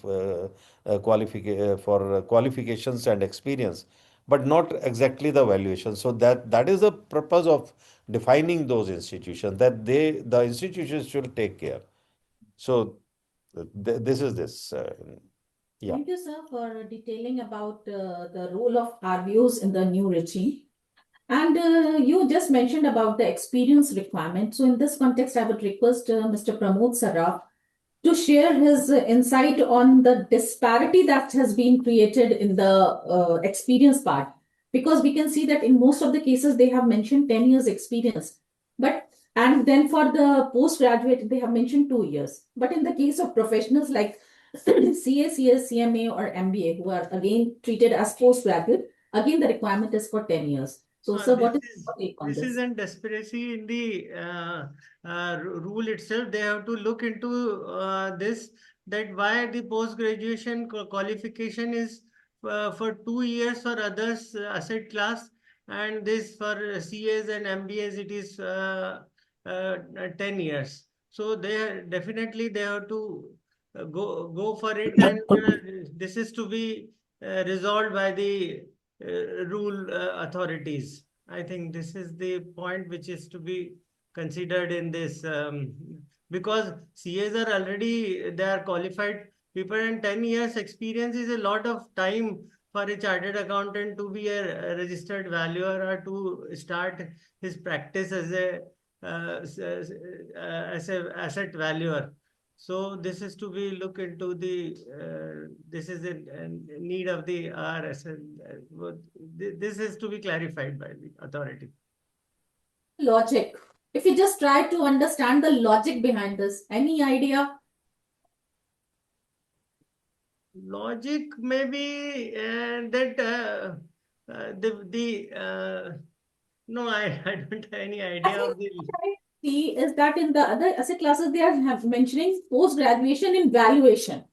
for qualifications and experience, but not exactly the valuation. So that is the purpose of defining those institutions, that the institutions should take care. So this is this. Yeah. Thank you, sir, for detailing about the role of RVOs in the new regime. And you just mentioned about the experience requirement. So in this context, I would request Mr. Pramod Saraf to share his insight on the disparity that has been created in the experience part. Because we can see that in most of the cases, they have mentioned 10 years experience. And then for the postgraduate, they have mentioned 2 years. But in the case of professionals like CA, CS, CMA, or MBA, who are again treated as postgraduate, again, the requirement is for 10 years. So, sir, what is This your take on this this? is an disparity in the rule itself. They have to look into this, that why the post-graduation qualification is for 2 years for others asset class, and this for CAs and MBAs it is 10 years. So definitely they have to go for it, and this is to be resolved by the rule authorities. I think this is the point which is to be considered in this, because CAs are already, they are qualified people, and 10 years experience is a lot of time for a chartered accountant to be a registered valuer or to start his practice as a as a asset valuer. So this is to be look into the this is a need of the RS, and this is to be clarified by the authority. Logic. If you just try to understand the logic behind this, any idea? Logic maybe that the no, I don't have any I idea think of the. what I see is that in the other asset classes, they are mentioning post-graduation in valuation.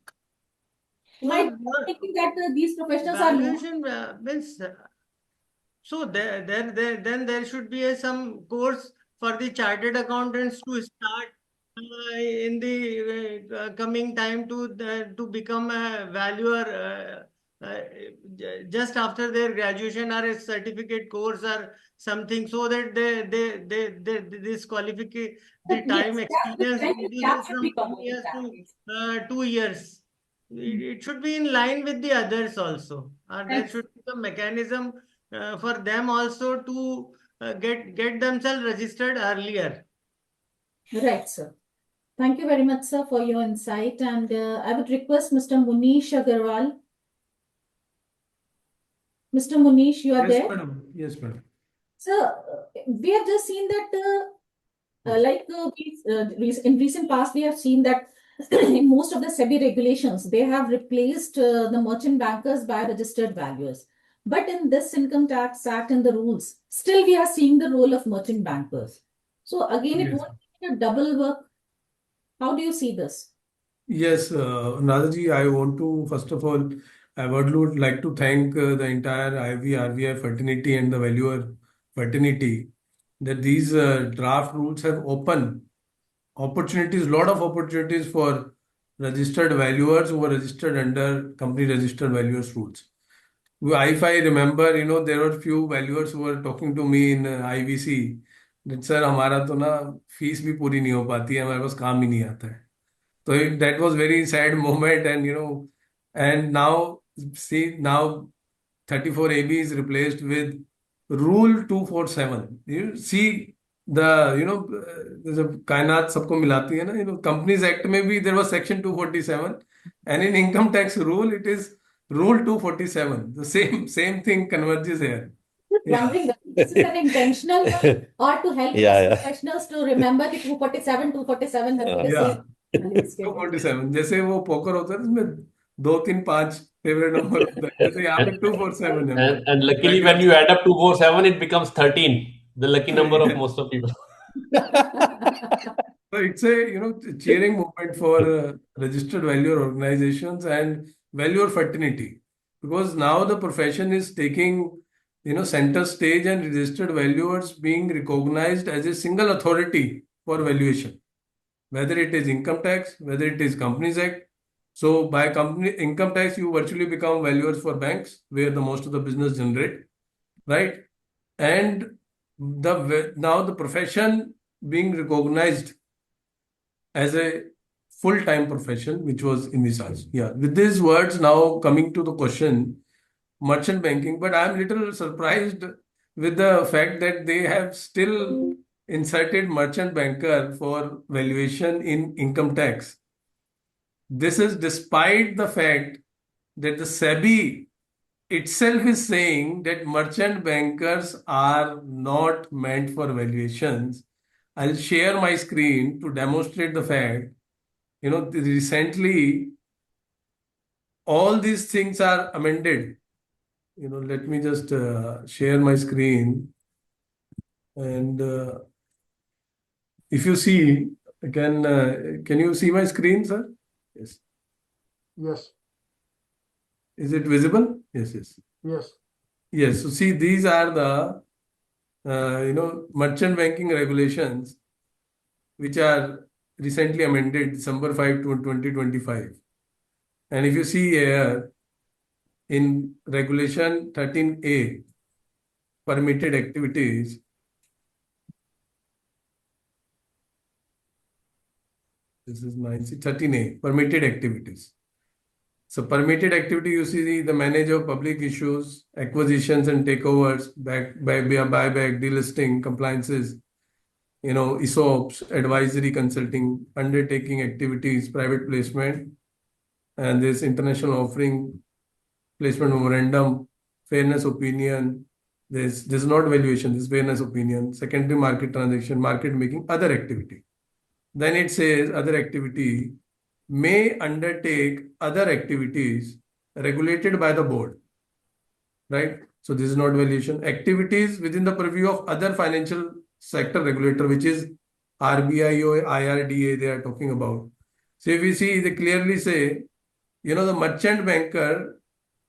Might be thinking that these professionals are more. Valuation means so then there should be some course for the chartered accountants to start in the coming time to become a valuer just after their graduation, or a certificate course or something, so that this qualification, the Yes, time that the experience training gap reduces should from be 10 covered in years that to case. 2 years. It should be in line with the others also. There Right. should be a mechanism for them also to get themselves registered earlier. Right, sir. Thank you very much, sir, for your insight. And I would request Mr. Munish Agarwal. Mr. Munish, you are there? Madam. Yes, madam. Sir, we have just seen that, in recent past, we have seen that in most of the SEBI regulations, they have replaced the merchant bankers by registered valuers. But in this Income Tax Act and the rules, still we are seeing the role of merchant bankers. So again, it Yes. won't be a double work. How do you see this? Yes, Nadaji, I want to, first of all, I would like to thank the entire IOVRVF fraternity and the valuer fraternity that these draft rules have opened opportunities, lot of opportunities for registered valuers who are registered under company registered valuers rules. If I remember, there were few valuers who were talking to me in IVC that sir, हमारा तो ना fees भी पूरी नहीं हो पाती है, हमारे पास काम ही नहीं आता है. So that was very sad moment, and now see, now 34AB is replaced with Rule 247. You see the कायनात सबको मिलाती है ना. Companies Act में भी there was Section 247, and in income tax rule it is Rule 247. The same thing converges here. Wondering whether this is an intentional one or to help professionals to remember the 247 have the same. 247 जैसे वो poker होता है इसमें 2 3 5 favourite number होता है, जैसे यहाँ पे 247 है. And luckily, when you add up 247, it becomes 13, the lucky number of most of people. So it's a cheering moment for registered valuer organizations and valuer fraternity, because now the profession is taking center stage, and registered valuers being recognized as a single authority for valuation, whether it is income tax, whether it is Companies Act. So by company income tax, you virtually become valuers for banks, where the most of the business generate, right? And now the profession being recognized as a full-time profession, which was envisaged. Yeah. With these words, now coming to the question, merchant banking, but I'm little surprised with the fact that they have still inserted merchant banker for valuation in income tax. This is despite the fact that the SEBI itself is saying that merchant bankers are not meant for valuations. I'll share my screen to demonstrate the fact. Recently, all these things are amended. Let me just share my screen. And if you see, can you see my screen, sir? Yes. Yes, Is it visible? Yes, yes. yes. Yes. So see, these are the merchant banking regulations which are recently amended December 5 to 2025. And if you see here in regulation 13A, permitted activities, this is 13A, permitted activities. So permitted activity, you see the manage of public issues, acquisitions and takeovers, buyback, delisting, compliances, ESOPs, advisory consulting, undertaking activities, private placement, and this international offering, placement memorandum, fairness opinion. This is not valuation, this is fairness opinion, secondary market transaction, market making, other activity. Then it says other activity may undertake other activities regulated by the board, right? So this is not valuation. Activities within the purview of other financial sector regulator, which is RBI or IRDA they are talking about. So if we see, they clearly say, the merchant banker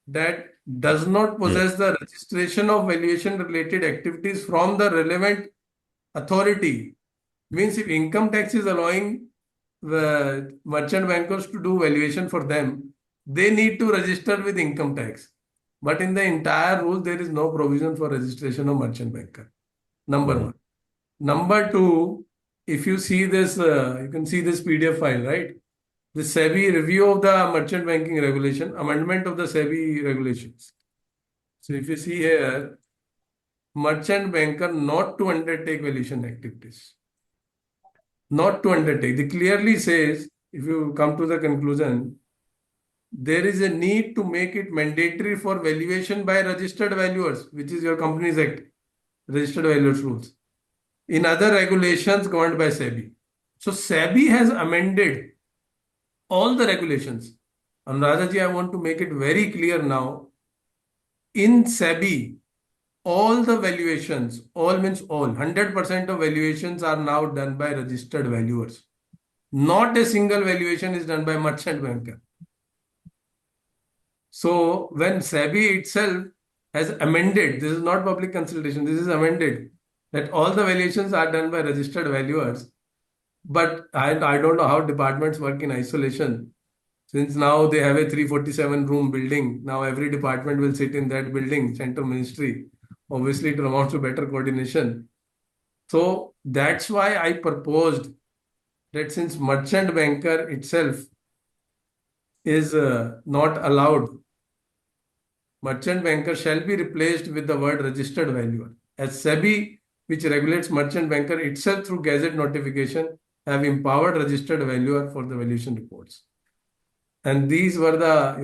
that does not possess the registration of valuation related activities from the relevant authority. Means if income tax is allowing the merchant bankers to do valuation for them, they need to register with income tax. But in the entire rule, there is no provision for registration of merchant banker. Number one. Number two, if you see this, you can see this PDF file, right? The SEBI review of the merchant banking regulation, amendment of the SEBI regulations. So if you see here, merchant banker not to undertake valuation activities. Not to undertake. They clearly says, if you come to the conclusion, there is a need to make it mandatory for valuation by registered valuers, which is your Companies Act, registered valuers rules. In other regulations governed by SEBI. So SEBI has amended all the regulations. Anuradha ji, I want to make it very clear now. In SEBI, all the valuations, all means all, 100% of valuations are now done by registered valuers. Not a single valuation is done by merchant banker. So when SEBI itself has amended, this is not public consultation, this is amended, that all the valuations are done by registered valuers. But I don't know how departments work in isolation. Since now they have a 347 room building, now every department will sit in that building, central ministry. Obviously, it amounts to better coordination. So that's why I proposed that since merchant banker itself is not allowed, merchant banker shall be replaced with the word registered valuer. As SEBI, which regulates merchant banker itself through gazette notification, have empowered registered valuer for the valuation reports. And these were the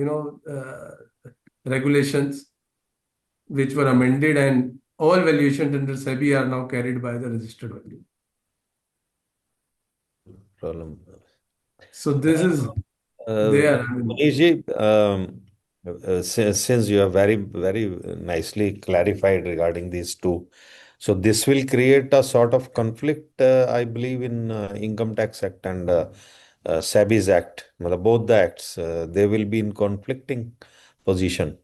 regulations which were amended, and all valuations under SEBI are now carried by the registered valuer. Problem. So this is there. Manish, since you have very, very nicely clarified regarding these two, so this will create a sort of conflict, I believe, in Income Tax Act and SEBI's Act. Both the acts, they will be in conflicting position.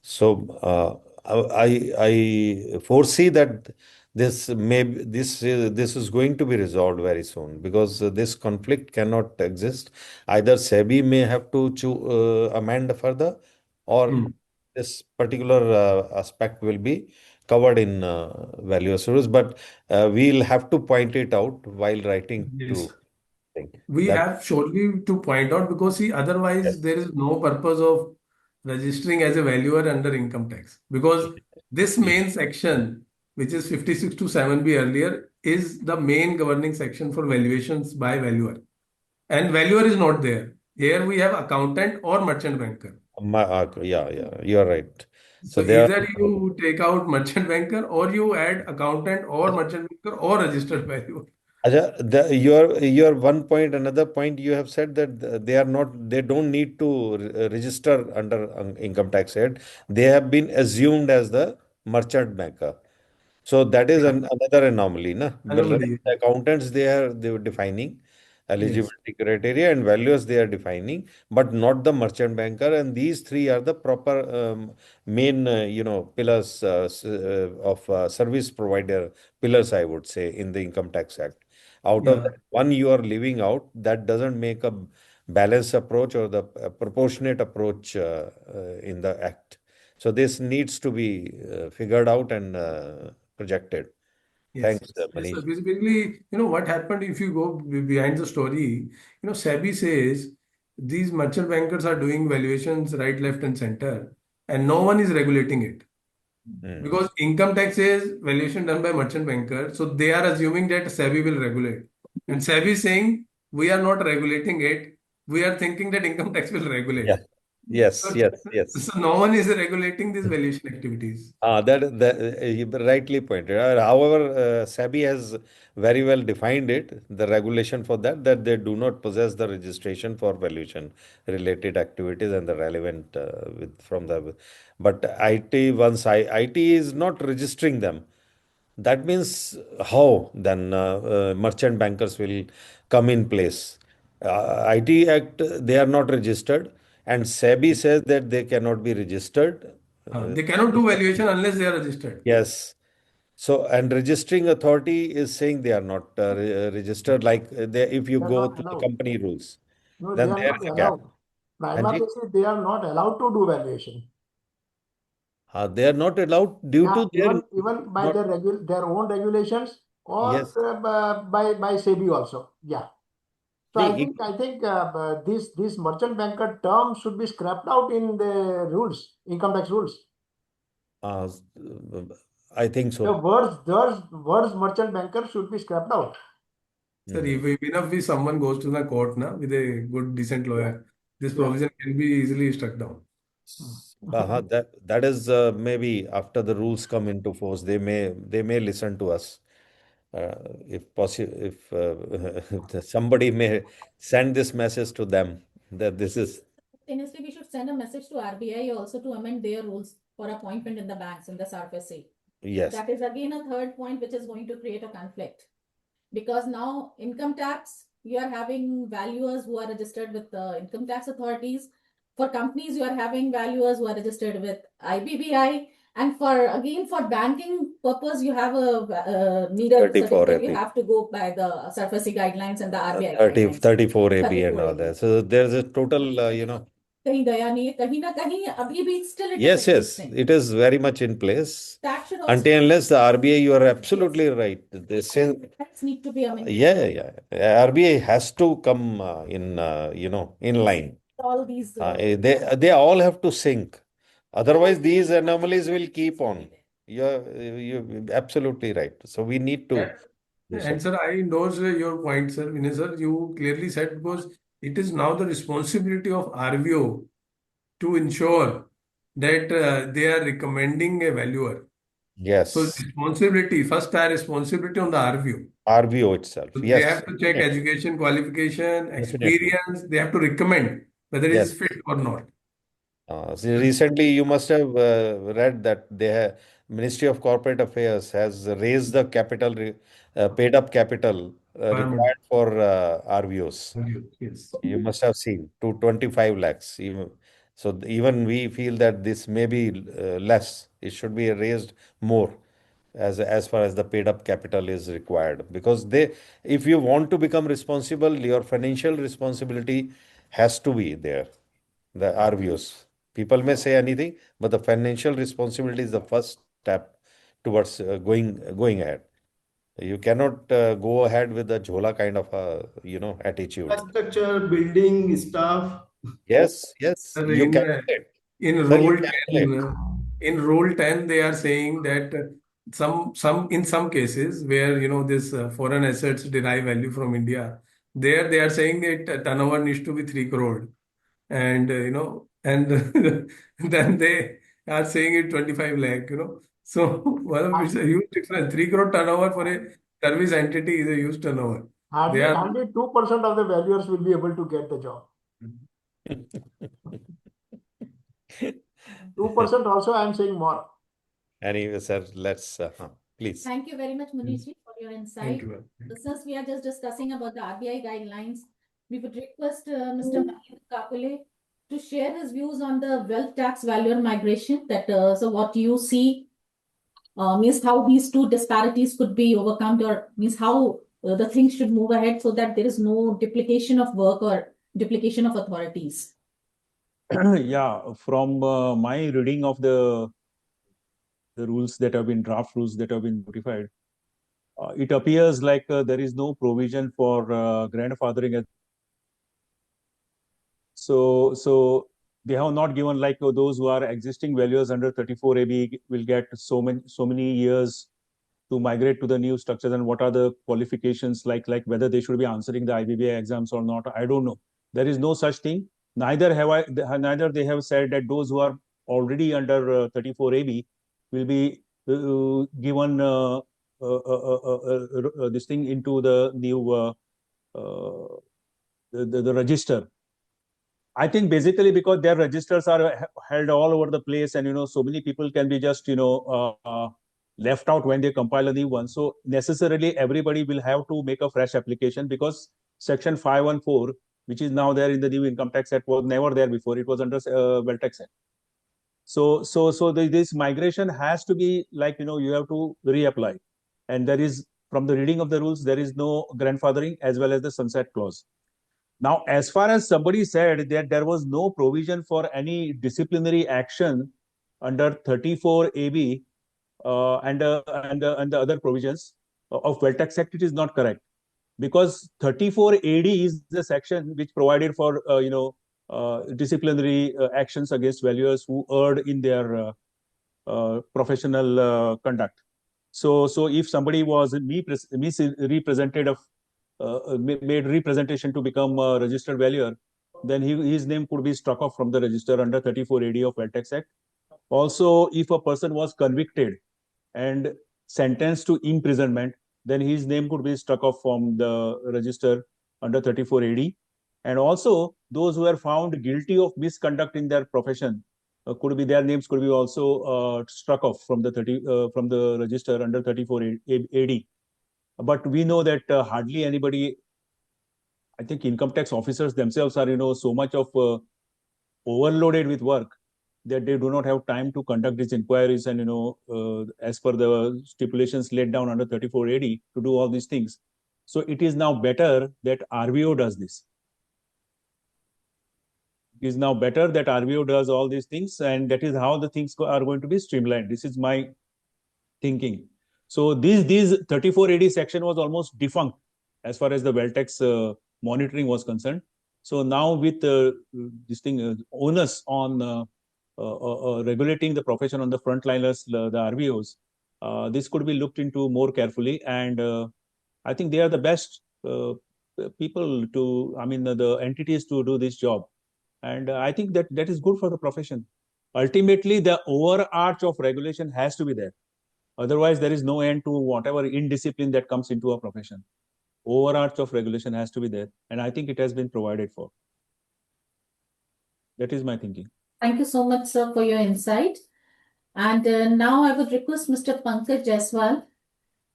So I foresee that this is going to be resolved very soon, because this conflict cannot exist. Either SEBI may have to amend further, or this particular aspect will be covered in value assurance. But we'll have to point it out while writing Yes. to thing. We have surely to point out, because see, otherwise there is no purpose of registering as a valuer under income tax, because this main section, which is 56 to 7B earlier, is the main governing section for valuations by valuer. And valuer is not there. Here we have accountant or merchant banker. Yeah, you're right. So there either you take out merchant banker, or you add accountant or merchant banker or registered valuer. Aja, your one point, another point you have said that they don't need to register under Income Tax Act. They have been assumed as the merchant banker. So that is Yeah. another anomaly, na? But Anomaly. accountants, they were defining Yes. eligibility criteria, and valuers they are defining, but not the merchant banker. And these three are the proper main, pillars of service provider pillars, I would say, in the Income Tax Act. Out of Yeah. that, one you are leaving out, that doesn't make a balanced approach or the proportionate approach in the act. So this needs to be figured out and projected. Yes, Thanks, yes, yes, sir. Manish. Basically, what happened if you go behind the story, SEBI says these merchant bankers are doing valuations right, left, and center, and no one is regulating it. Mm. Because income tax is valuation done by merchant banker, so they are assuming that SEBI will regulate. And SEBI is saying we are not regulating it, we are thinking that income tax will Yeah. regulate. Yes, So, yes, yes. so no one is regulating these valuation activities. That you rightly pointed. However, SEBI has very well defined it, the regulation for that they do not possess the registration for valuation related activities and the relevant from the. But IT, once IT is not registering them, that means how then merchant bankers will come in place. IT Act, they are not registered, and SEBI says that they cannot be registered. Uh, They cannot do valuation unless they are registered. yes. So, and registering authority is saying they are not registered. Like if you They are go not to the allowed. company rules, No, they then are there not is a gap. allowed. Prima Anji, facie, they are not allowed to do valuation. they are not allowed due Yeah, to their even by not. their own regulations or Yes. by SEBI also. Yeah. So I Nee, think this merchant banker term should be scrapped out in the rules, income tax rules. uh, I think The so. words merchant banker should be scrapped out. Sir, Mhm. even if someone goes to the court now with a good, decent Yeah, lawyer, this yeah. provision can be easily struck down. That is maybe after the rules come into force, they may listen to us. If possible, if somebody may send this message to them that this is Honestly, we should send a message to RBI also to amend their rules for appointment in the banks in the SARFAC. yes, That is again a third point which is going to create a conflict. Because now income tax, you are having valuers who are registered with the income tax authorities. For companies, you are having valuers who are registered with IBBI. And for banking purpose, you have a need a 34 certificate. You AP, have to go by the SARFAC guidelines and the RBI 30, guidelines. 34 AB and 34 all AB. that. So there's a total, कहीं गया नहीं है कहीं ना कहीं अभी भी still it is yes, yes, existing. it is very much in place. That should also Until unless the RBI, you are absolutely right. They say, need to be amended. yeah. RBI has to come in line. All these They all have to sync. Otherwise, these anomalies will keep on. You're absolutely right. So we need to do And something. sir, I endorse your point, sir. Vinay sir, you clearly said because it is now the responsibility of RVO to ensure that they are recommending a valuer. So Yes, responsibility, first are responsibility on the RVO. RBO itself. So they Yes, have to check definitely. education, qualification, Definitely. experience. They have to recommend whether it Yes. is fit or not. Recently, you must have read that Ministry of Corporate Affairs has raised the paid up capital Requirement. required for RVOs. Yes. You must have seen to 25 lakhs. Even we feel that this may be less. It should be raised more as far as the paid up capital is required. Because if you want to become responsible, your financial responsibility has to be there. The RVOs. People may say anything, but the financial responsibility is the first step towards going ahead. You cannot go ahead with the jhola kind of attitude. Infrastructure, building, staff. Yes, yes, Sir, you calculate. in Sir, you role calculate. 10, in role 10, they are saying that some cases where this foreign assets derive value from India, there they are saying that turnover needs to be 3 crore, and and then they are saying it 25 lakh. So well, it's a huge difference. 3 crore turnover for a service entity is a huge turnover. They are. Hardly 2% of the valuers will be able to get the job. 2% also, I am saying more. Anyway, sir, let's. Please. Thank you very much, Munishji, for your insight. Thank you. Since we are just discussing about the RBI guidelines, we would request Mr. Mahir Kakule to share his views on the wealth tax valuer migration. That so what you see means how these two disparities could be overcome, or means how the things should move ahead so that there is no duplication of work or duplication of authorities. Yeah, from my reading of the rules that have been draft rules that have been notified, it appears like there is no provision for grandfathering. So they have not given like those who are existing valuers under 34AB will get so many years to migrate to the new structures, and what are the qualifications like whether they should be answering the IBBI exams or not. I don't know. There is no such thing. Neither they have said that those who are already under 34AB will be given this thing into the new the register. I think basically because their registers are held all over the place, and so many people can be just left out when they compile a new one. So necessarily everybody will have to make a fresh application, because Section 514, which is now there in the new Income Tax Act, was never there before. It was under Wealth Tax Act. So this migration has to be like you have to reapply, and there is, from the reading of the rules, there is no grandfathering as well as the sunset clause. Now, as far as somebody said that there was no provision for any disciplinary action under 34AB and the other provisions of Wealth Tax Act, it is not correct, because 34AD is the section which provided for disciplinary actions against valuers who erred in their professional conduct. So if somebody was misrepresented of made representation to become a registered valuer, then his name could be struck off from the register under 34AD of Wealth Tax Act. Also, if a person was convicted and sentenced to imprisonment, then his name could be struck off from the register under 34AD. And also, those who are found guilty of misconduct in their profession, could be, their names could be also struck off from the register under 34AD. But we know that hardly anybody, I think income tax officers themselves are so much of overloaded with work that they do not have time to conduct these inquiries and as per the stipulations laid down under 34AD to do all these things. So it is now better that RVO does this. It is now better that RVO does all these things, and that is how the things are going to be streamlined. This is my thinking. So these 34AD section was almost defunct as far as the wealth tax monitoring was concerned. So now with this thing onus on regulating the profession on the frontliners, the RVOs, this could be looked into more carefully, and I think they are the best people to, the entities to do this job, and I think that is good for the profession. Ultimately, the overarch of regulation has to be there. Otherwise, there is no end to whatever indiscipline that comes into a profession. Overarch of regulation has to be there, and I think it has been provided for. That is my thinking. Thank you so much, sir, for your insight. And now I would request Mr. Pankaj Jaiswal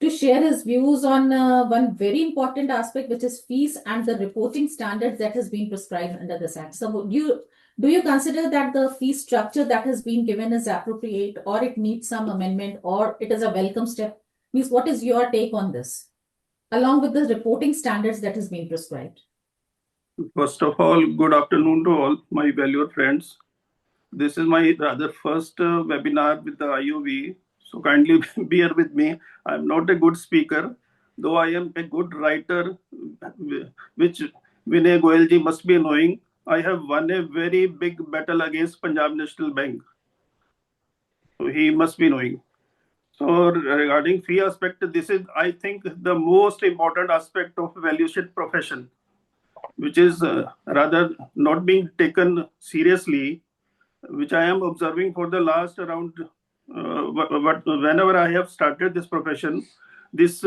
to share his views on one very important aspect, which is fees and the reporting standards that has been prescribed under this Act. So do you consider that the fee structure that has been given is appropriate, or it needs some amendment, or it is a welcome step? Means, what is your take on this, along with the reporting standards that has been prescribed? First of all, good afternoon to all my valued friends. This is my rather first webinar with the IOV, so kindly bear with me. I'm not a good speaker, though I am a good writer, which Vinay Goyalji must be knowing. I have won a very big battle against Punjab National Bank, so he must be knowing. So regarding fee aspect, this is, I think, the most important aspect of valuation profession, which is rather not being taken seriously, which I am observing for the last around, whenever I have started this profession, this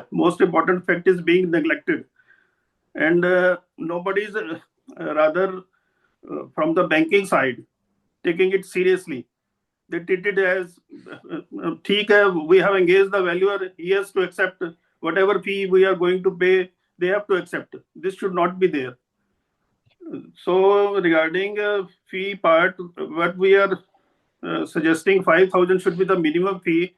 most important fact is being neglected. And nobody is rather from the banking side taking it seriously. They treat it as ठीक है, we have engaged the valuer, he has to accept whatever fee we are going to pay, they have to accept. This should not be there. So regarding fee part, what we are suggesting 5,000 should be the minimum fee.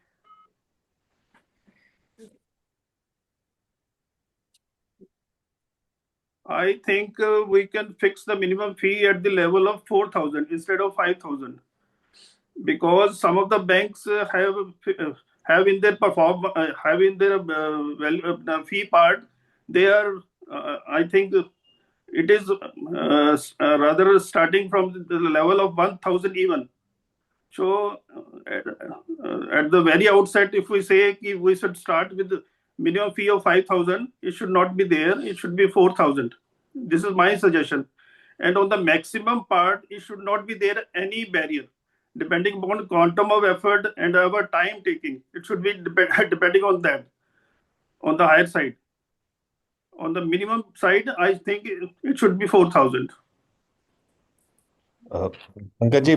I think we can fix the minimum fee at the level of 4,000 instead of 5,000, because some of the banks have in their fee part, they are I think it is rather starting from the level of 1,000 even. So at the very outset, if we say we should start with the minimum fee of 5,000, it should not be there. It should be 4,000. This is my suggestion. And on the maximum part, it should not be there any barrier. Depending upon quantum of effort and our time taking, it should be depending on that, on the higher side. On the minimum side, I think it should be 4,000. Pankaj,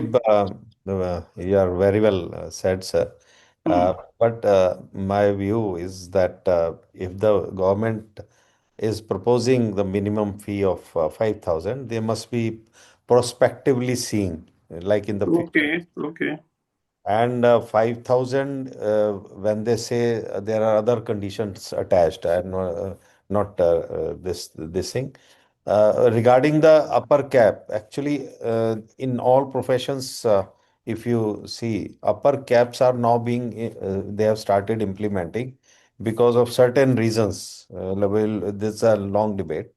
you are very well said, sir. But my view is that if the government is proposing the minimum fee of 5,000, they must be prospectively seeing, like in the future. Okay. And 5,000, when they say there are other conditions attached, and not this thing. Regarding the upper cap, actually, in all professions, if you see, upper caps are now being, they have started implementing because of certain reasons. This is a long debate.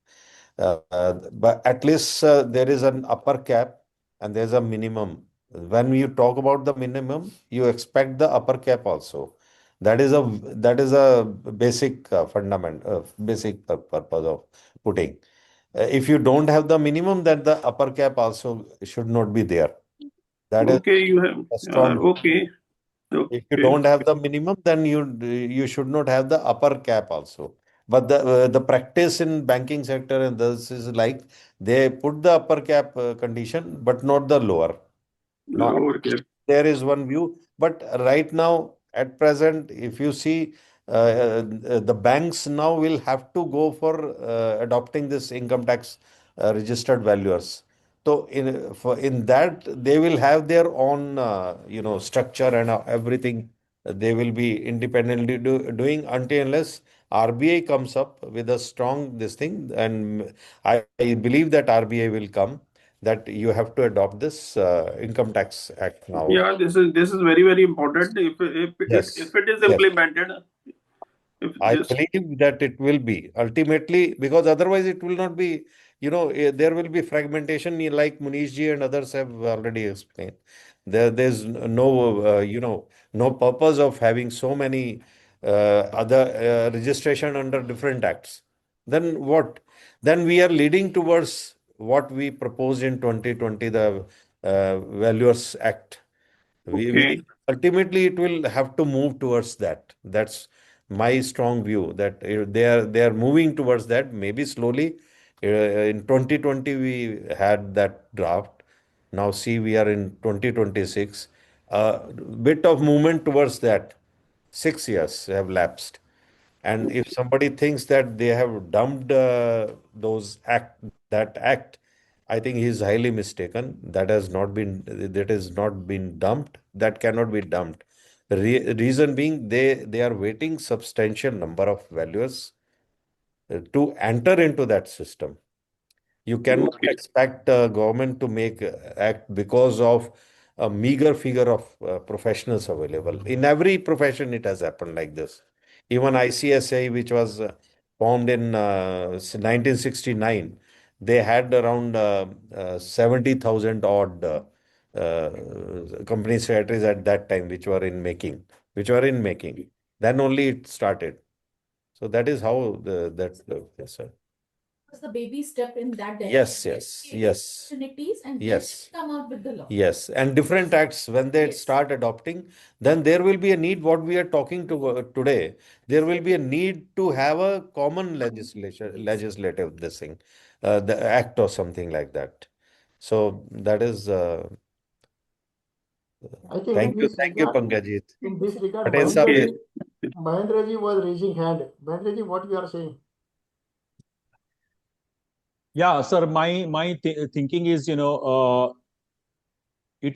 But at least there is an upper cap and there's a minimum. When you talk about the minimum, you expect the upper cap also. That is a basic basic purpose of putting. If you don't have the minimum, then the upper cap also should not be there. That is Okay, you have a strong. okay. If you Okay. don't have the minimum, then you should not have the upper cap also. But the practice in banking sector and this is like they put the upper cap condition, but not the lower. Now, Okay. there is one view, but right now, at present, if you see, the banks now will have to go for adopting this income tax registered valuers. So in that they will have their own structure and everything. They will be independently doing until unless RBI comes up with a strong this thing, and I believe that RBI will come that you have to adopt this Income Tax Act now. Yeah, this is very important. Yes, If it is yes. implemented, if I this believe that it will be ultimately, because otherwise it will not be, there will be fragmentation like Munish ji and others have already explained. There's no, no purpose of having so many other registration under different acts. Then what? Then we are leading towards what we proposed in 2020, the Valuers Act. We okay. ultimately it will have to move towards that. That's my strong view that they are moving towards that. Maybe slowly. In 2020 we had that draft. Now see we are in 2026. Bit of movement towards that. 6 years have lapsed. And if somebody thinks that they have dumped that act, I think he is highly mistaken. That has not been dumped. That cannot be dumped. The reason being they are waiting substantial number of valuers to enter into that system. You cannot Okay. expect government to make act because of a meager figure of professionals available. In every profession, it has happened like this. Even ICSA, which was formed in 1969, they had around 70,000 odd company secretaries at that time, which were in making. Then only it started. So that is how yes, sir. Was the baby step in that direction. Yes. Opportunities and Yes. then come out with the law. Yes, and different acts when they Yes. start adopting, then there will be a need. What we are talking to today, there will be a need to have a common legislative this thing, the act or something like that. So that is I think Thank you, Pankaj. in this regard, Patel sahab, Mahendraji was raising hand. Mahendraji, what you are saying? Yeah, sir, my thinking is, it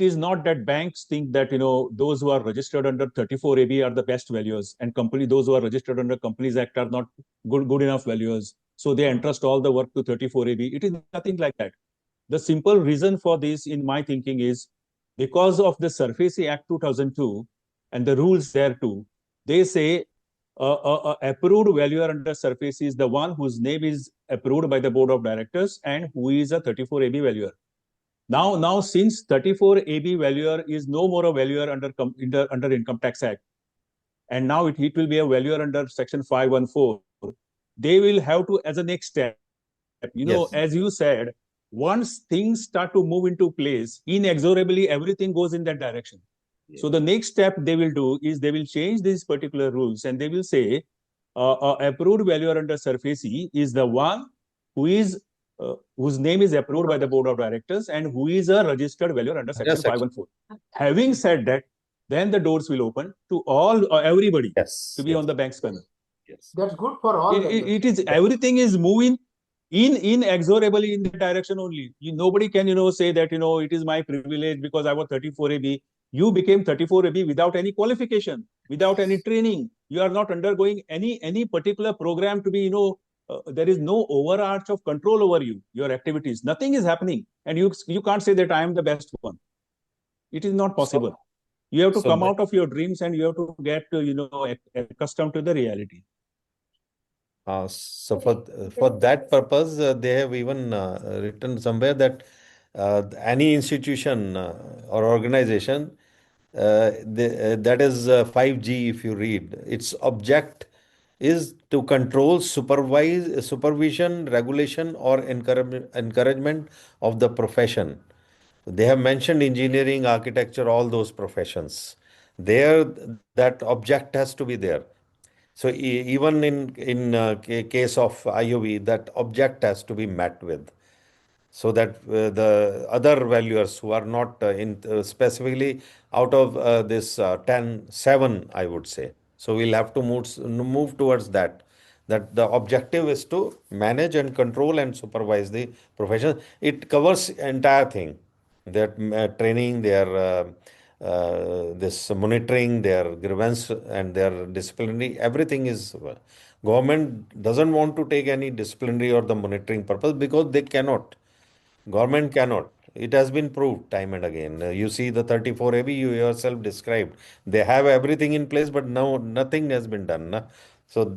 is not that banks think that, those who are registered under 34AB are the best valuers, and those who are registered under Companies Act are not good enough valuers. So they entrust all the work to 34AB. It is nothing like that. The simple reason for this, in my thinking, is because of the SURFACE Act 2002 and the rules there too. They say approved valuer under SURFACE is the one whose name is approved by the board of directors and who is a 34AB valuer. Now, since 34AB valuer is no more a valuer under Income Tax Act, and now it will be a valuer under Section 514, they will have to, as a next step, yes, as you said, once things start to move into place, inexorably everything goes in that direction. So the next step they will do is they will change these particular rules, and they will say approved valuer under SURFACE is the one who is whose name is approved by the board of directors and who is a registered valuer under Section 514. Having said that, then the doors will open to everybody to be on the bank's panel. Yes. That's good for all. It is, everything is moving inexorably in that direction only. Nobody can say that it is my privilege because I was 34AB. You became 34AB without any qualification, without any training. You are not undergoing any particular program to be there is no overarch of control over your activities. Nothing is happening, and you can't say that I am the best one. It is not possible. You have to come out of your dreams, and you have to get accustomed to the reality. So for that purpose, they have even written somewhere that any institution or organization that is 5G, if you read, its object is to control, supervision, regulation, or encouragement of the profession. They have mentioned engineering, architecture, all those professions. There, that object has to be there. So even in case of IOV, that object has to be met with, so that the other valuers who are not specifically out of this 10, 7, I would say. So we'll have to move towards that. That the objective is to manage and control and supervise the profession. It covers entire thing. Their training, their this monitoring, their grievance and their disciplinary, everything is government doesn't want to take any disciplinary or the monitoring purpose because they cannot. Government cannot. It has been proved time and again. You see the 34AB you yourself described. They have everything in place, but now nothing has been done. Na? So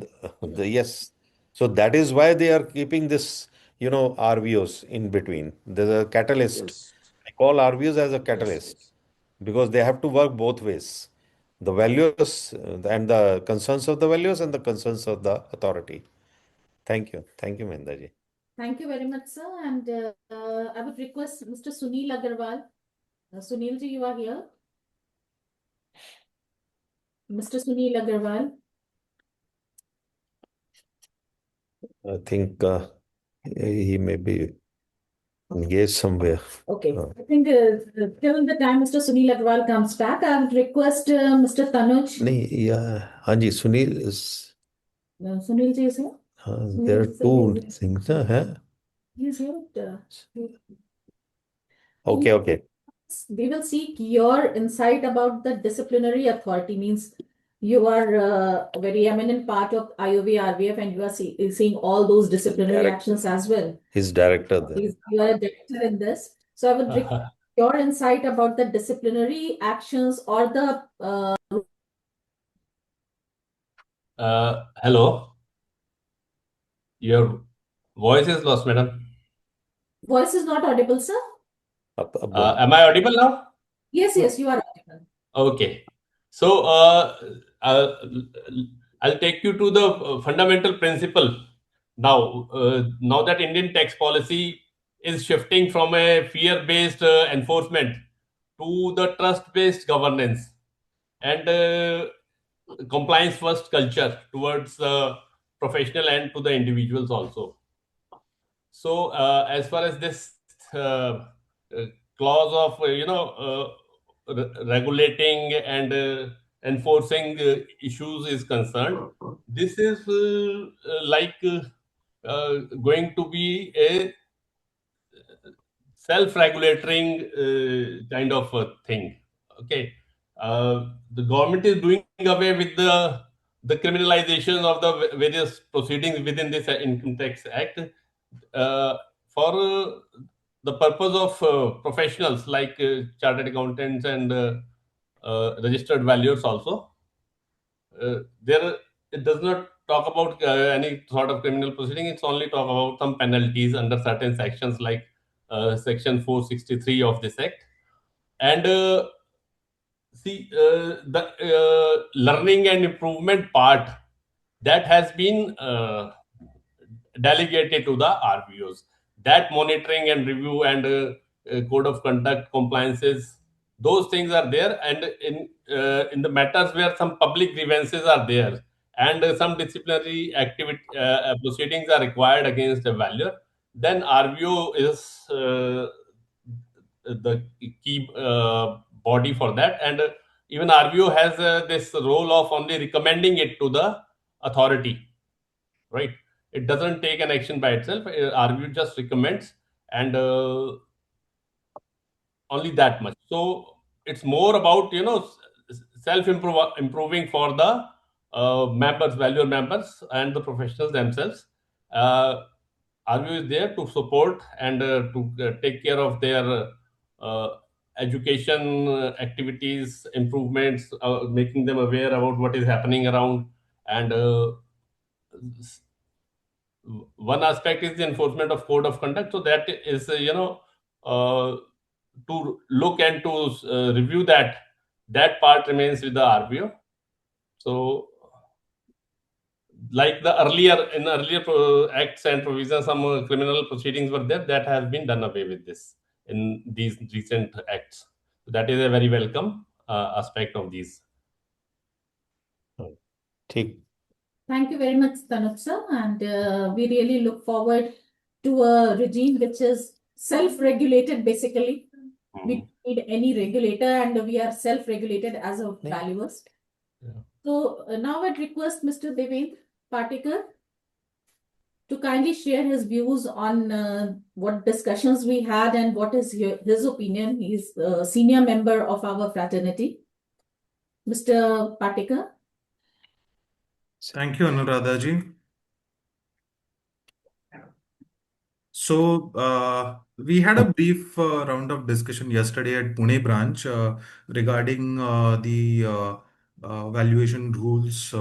yes. So that is why they are keeping this, RVOs in between. There's a catalyst. Yes. I call RVOs as a catalyst because they have to work both ways. The values and the concerns of the values and the concerns of the authority. Thank you. Thank you, Mahendraji. Thank you very much, sir. And I would request Mr. Sunil Agarwal. Sunilji, you are here. Mr. Sunil Agarwal. I think he may be engaged somewhere. Okay. I think till the time Mr. Sunil Agarwal comes back, I would request Mr. Tanuj. Hanji, Sunil is. Sunil ji is here. There are two things. He's here. Okay. We will seek your insight about the disciplinary authority. Means you are a very eminent part of IOVRVF and you are seeing all those disciplinary actions as well. He's director there. You are a director in this. So I would request your insight about the disciplinary actions or the... Hello. Your voice is lost, madam. Voice is not audible, sir. Am I audible now? Yes, you are audible. Okay. So I'll take you to the fundamental principle. Now that Indian tax policy is shifting from a fear-based enforcement to the trust-based governance and compliance-first culture towards professional and to the individuals also. So as far as this clause of regulating and enforcing issues is concerned, this is going to be a self-regulating kind of a thing. Okay, the government is doing away with the criminalization of the various proceedings within this Income Tax Act for the purpose of professionals like chartered accountants and registered valuers also. There, it does not talk about any sort of criminal proceeding. It's only talk about some penalties under certain sections like section 463 of this act. And the learning and improvement part that has been delegated to the RVOs. That monitoring and review and code of conduct compliances, those things are there. And in the matters where some public grievances are there and some disciplinary activity proceedings are required against a valuer, then RVO is the key body for that. And even RVO has this role of only recommending it to the authority, right? It doesn't take an action by itself. RVO just recommends, and only that much. So it's more about self improving for the members, valuer members, and the professionals themselves. RVO is there to support and to take care of their uh, education activities, improvements, making them aware about what is happening around. And one aspect is the enforcement of code of conduct. So that is, to look and to review that part remains with the RVO. So like the earlier acts and provisions, some criminal proceedings were there that has been done away with this in these recent acts. So that is a very welcome aspect of these. ठीक. Thank you very much, Tanuj sir, and we really look forward to a regime which is self-regulated basically. We don't need any regulator and we are self-regulated as a valuers. Yeah. So now I'd request Mr. Devendra Patekar to kindly share his views on what discussions we had and what is his opinion. He's a senior member of our fraternity. Mr. Patekar. Thank you, Anuradha ji. So, we had a brief round of discussion yesterday at Pune branch regarding the valuation rules,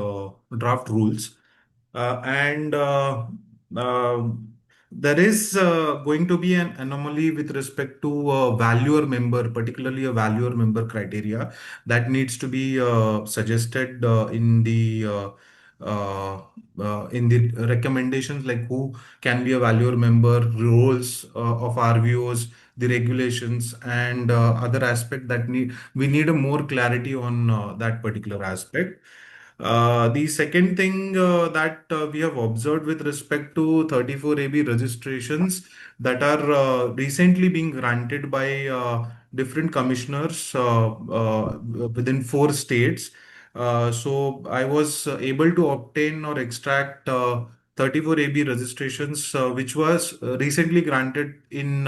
draft rules. And there is going to be an anomaly with respect to a valuer member, particularly a valuer member criteria that needs to be suggested in the recommendations, like who can be a valuer member, roles of RVOs, the regulations, and other aspect that we need a more clarity on that particular aspect. The second thing that we have observed with respect to 34AB registrations that are recently being granted by different commissioners within 4 states. So I was able to obtain or extract 34AB registrations, which was recently granted in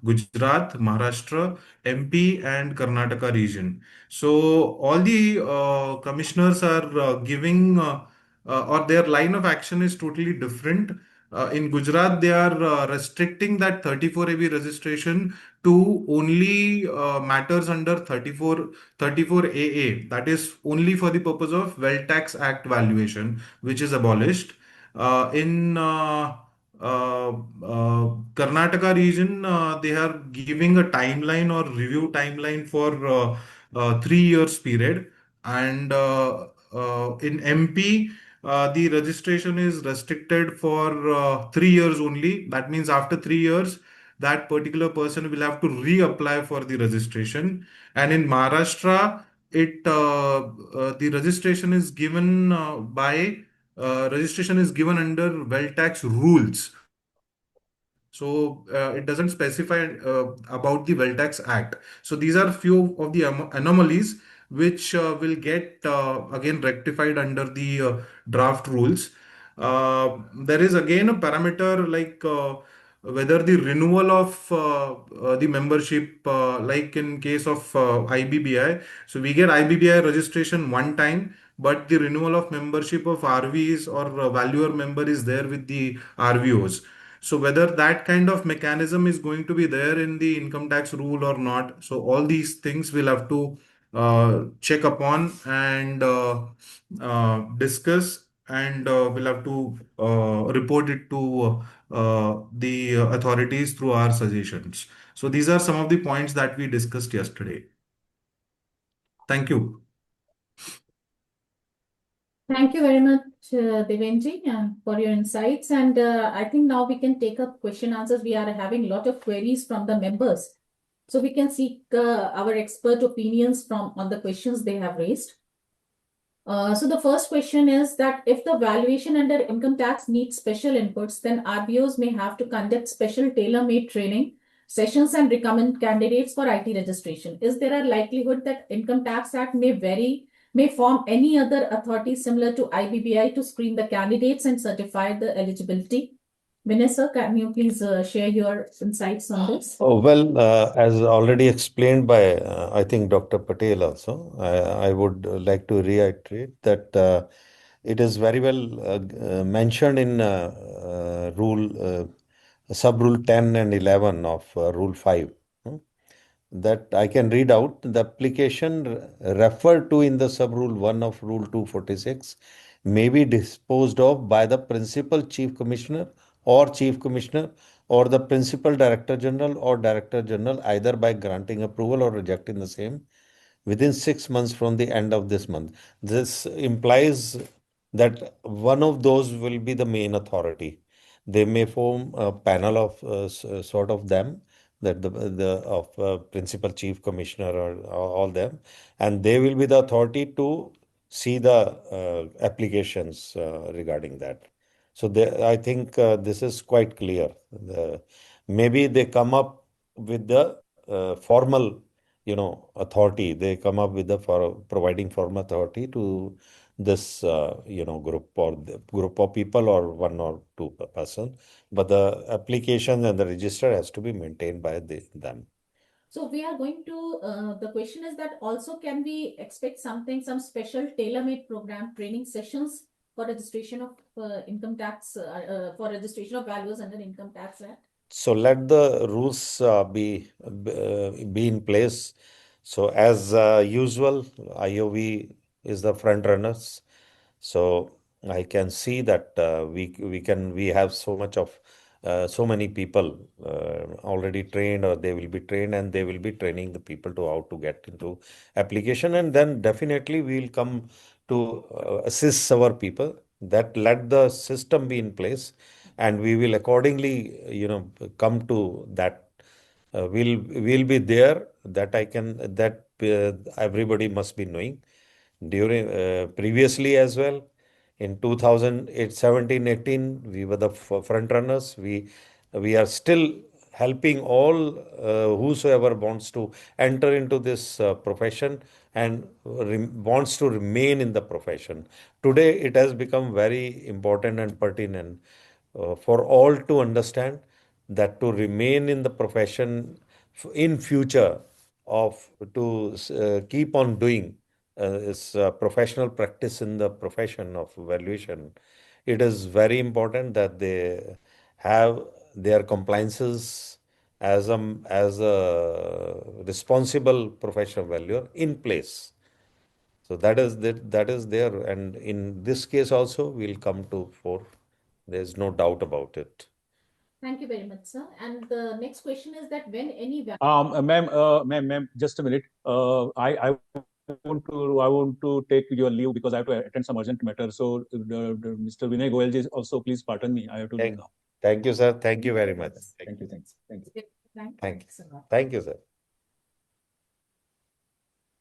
Gujarat, Maharashtra, MP, and Karnataka region. So all the commissioners are giving, or their line of action is totally different. In Gujarat, they are restricting that 34AB registration to only matters under 34AA. That is only for the purpose of Wealth Tax Act valuation, which is abolished. In Karnataka region, they are giving a timeline or review timeline for 3 years period, and in MP, the registration is restricted for 3 years only. That means after 3 years, that particular person will have to reapply for the registration. And in Maharashtra, the registration is given under wealth tax rules. So it doesn't specify about the Wealth Tax Act. So these are few of the anomalies which will get again rectified under the draft rules. There is again a parameter like whether the renewal of the membership, like in case of IBBI, so we get IBBI registration one time, but the renewal of membership of RVs or valuer member is there with the RVOs. So whether that kind of mechanism is going to be there in the income tax rule or not. So all these things we'll have to check upon and discuss, and we'll have to report it to the authorities through our suggestions. So these are some of the points that we discussed yesterday. Thank you. Thank you very much, Devenji, for your insights. And I think now we can take up question answers. We are having a lot of queries from the members. So we can seek our expert opinions on the questions they have raised. So the first question is that if the valuation under income tax needs special inputs, then RBOs may have to conduct special tailor-made training sessions and recommend candidates for IT registration. Is there a likelihood that Income Tax Act may form any other authority similar to IBBI to screen the candidates and certify the eligibility? Vinay sir, can you please share your insights on this? Oh, well, as already explained by, I think, Dr. Patel also, I would like to reiterate that it is very well mentioned in sub-rule 10 and 11 of Rule 5. That I can read out. The application referred to in the sub-rule 1 of Rule 246 may be disposed of by the Principal Chief Commissioner or the Principal Director General or Director General, either by granting approval or rejecting the same within 6 months from the end of this month. This implies that one of those will be the main authority. They may form a panel of sort of them, that the of principal chief commissioner or all them, and they will be the authority to see the applications regarding that. So I think this is quite clear. Maybe they come up with the formal, authority. They come up with the providing formal authority to this, group or the group of people or one or two person, but the application and the register has to be maintained by them. So we are going to, the question is that also can we expect some special tailor-made program training sessions for registration of income tax, for registration of values under Income Tax Act? So let the rules be in place. So as usual, IOV is the front runners. So I can see that we have so many people already trained, or they will be trained, and they will be training the people to how to get into application, and then definitely we will come to assist our people. That let the system be in place, and we will accordingly, come to that. We'll be there. That everybody must be knowing. During previously as well, in 2008, 17, 18, we were the front runners. We are still helping all whosoever wants to enter into this profession and wants to remain in the profession. Today, it has become very important and pertinent for all to understand that to remain in the profession in future, of to keep on doing is professional practice in the profession of valuation. It is very important that they have their compliances as a responsible professional valuer in place. So that is there, and in this case also we'll come to fore. There's no doubt about it. Thank you very much, sir. And the next question is that when any Ma'am, just a minute. I want to take your leave because I have to attend some urgent matter. So, Mr. Vinay Goyal ji, also please pardon me. I have to leave now. Thank you, sir. Thank you very much. Thank you. Thank you, sir.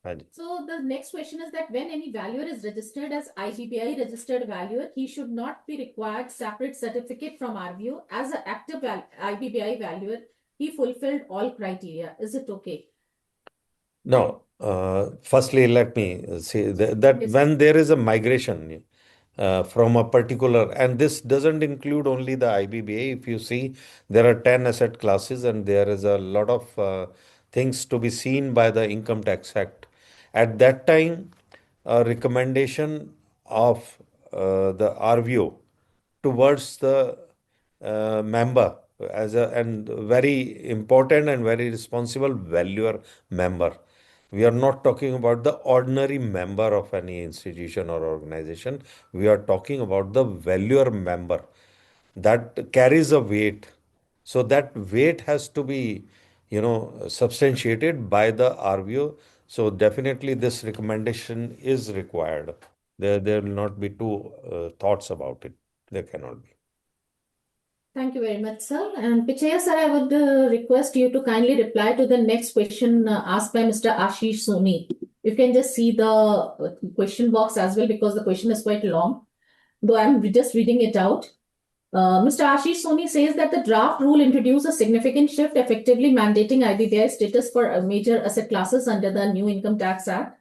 Haji. So the next question is that when any valuer is registered as IBBI registered valuer, he should not be required separate certificate from RVO. As an active IBBI valuer, he fulfilled all criteria. Is it okay? No, firstly, let me say that Yes. when there is a migration from a particular, and this doesn't include only the IBBA. If you see, there are 10 asset classes, and there is a lot of things to be seen by the Income Tax Act. At that time, a recommendation of the RVO towards the member as a and very important and very responsible valuer member. We are not talking about the ordinary member of any institution or organization. We are talking about the valuer member that carries a weight. So that weight has to be, substantiated by the RVO. So definitely this recommendation is required. There will not be two thoughts about it. There cannot be. Thank you very much, sir. And Pichaya sir, I would request you to kindly reply to the next question asked by Mr. Ashish Soni. You can just see the question box as well because the question is quite long, though I'm just reading it out. Mr. Ashish Soni says that the draft rule introduced a significant shift, effectively mandating IBBI status for major asset classes under the new Income Tax Act.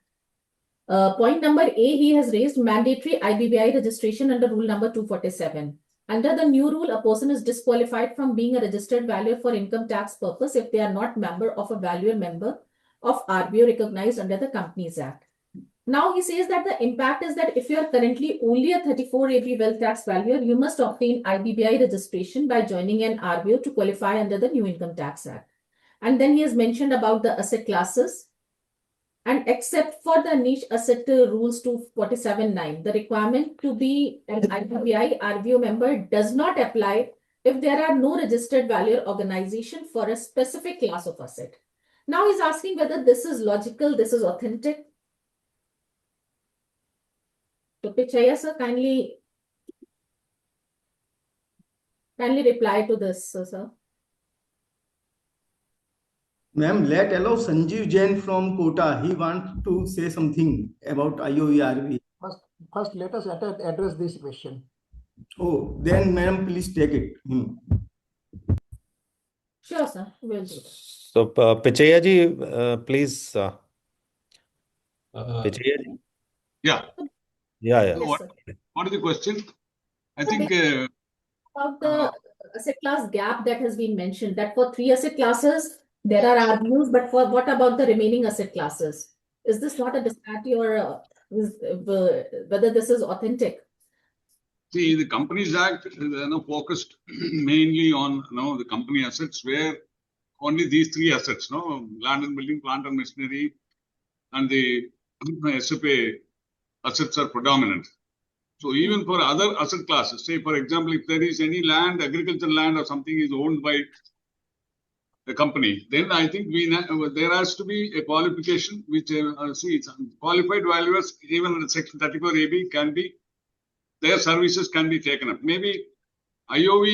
Point number A, he has raised mandatory IBBI registration under rule number 247. Under the new rule, a person is disqualified from being a registered valuer for income tax purpose if they are not member of a valuer member of RBO recognized under the Companies Act. Now he says that the impact is that if you are currently only a 34AB wealth tax valuer, you must obtain IBBI registration by joining an RBO to qualify under the new Income Tax Act. And then he has mentioned about the asset classes. And except for the niche asset rules 247.9, the requirement to be an IBBI RVO member does not apply if there are no registered valuer organization for a specific class of asset. Now he's asking whether this is logical, this is authentic. So Pichaya sir, kindly reply to this, sir. Ma'am, let allow Sanjeev Jain from Kota. He wants to say something about IOVRV. First, let us address this question. Oh, then ma'am, please take it. Sure, sir. We'll do that. So, Pichaya ji, please. Pichaya ji. Yeah. Yeah, yeah. So Yes, what is the question? I think about the asset class gap that has been mentioned, that for 3 asset classes, there are RVOs, but for what about the remaining asset classes? Is this not a disparity or whether this is authentic? see, the Companies Act focused mainly on the company assets, where only these 3 assets, land and building, plant and machinery, and the SFA assets are predominant. So even for other asset classes, say for example, if there is any land, agricultural land or something is owned by the company, then I think there has to be a qualification which qualified valuers even under section 34AB can be, their services can be taken up. Maybe IOV,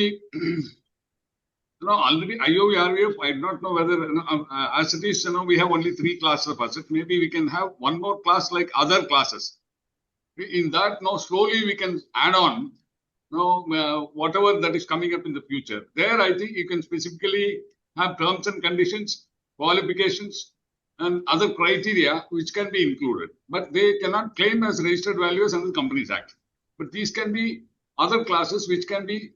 already IOVRVF, I do not know whether as it is, we have only 3 classes of assets. Maybe we can have one more class like other classes. In that, slowly we can add on, whatever that is coming up in the future. There, I think you can specifically have terms and conditions, qualifications, and other criteria which can be included. But they cannot claim as registered valuers under the Companies Act. But these can be other classes which can be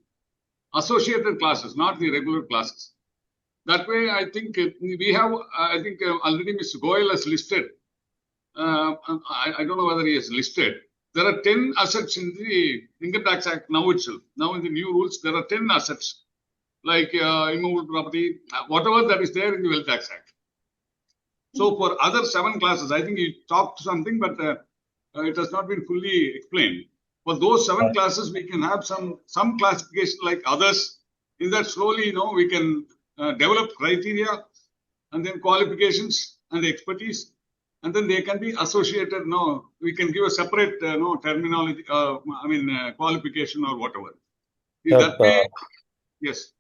associated classes, not the regular classes. That way, I think we have, already Mr. Goyal has listed. I don't know whether he has listed. There are 10 assets in the Income Tax Act now itself. Now in the new rules, there are 10 assets like immovable property, whatever that is there in the Wealth Tax Act. So for other 7 classes, I think you talked something, but it has not been fully explained. For those 7 classes, we can have some classification like others. In that slowly, we can develop criteria and then qualifications and expertise. And then they can be associated. We can give a separate, terminology. Qualification or whatever. That way, yes.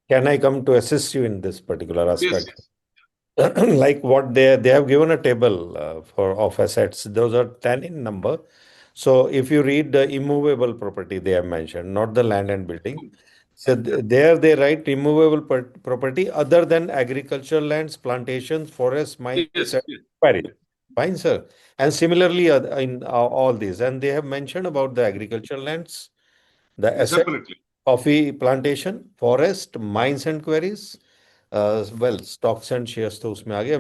Can I come to assist you in this particular aspect? Yes. like what they have given a table for of assets. Those are 10 in number. So if you read the immovable property, they have mentioned, not the land and building. So there they write immovable property other than agricultural lands, plantations, forests, mines, Yes, and yes. quarries. Fine, sir. And similarly in all these, and they have mentioned about the agricultural lands, the asset, Separately. coffee plantation, forest, mines and quarries. Well, stocks and shares तो उसमें आ गया.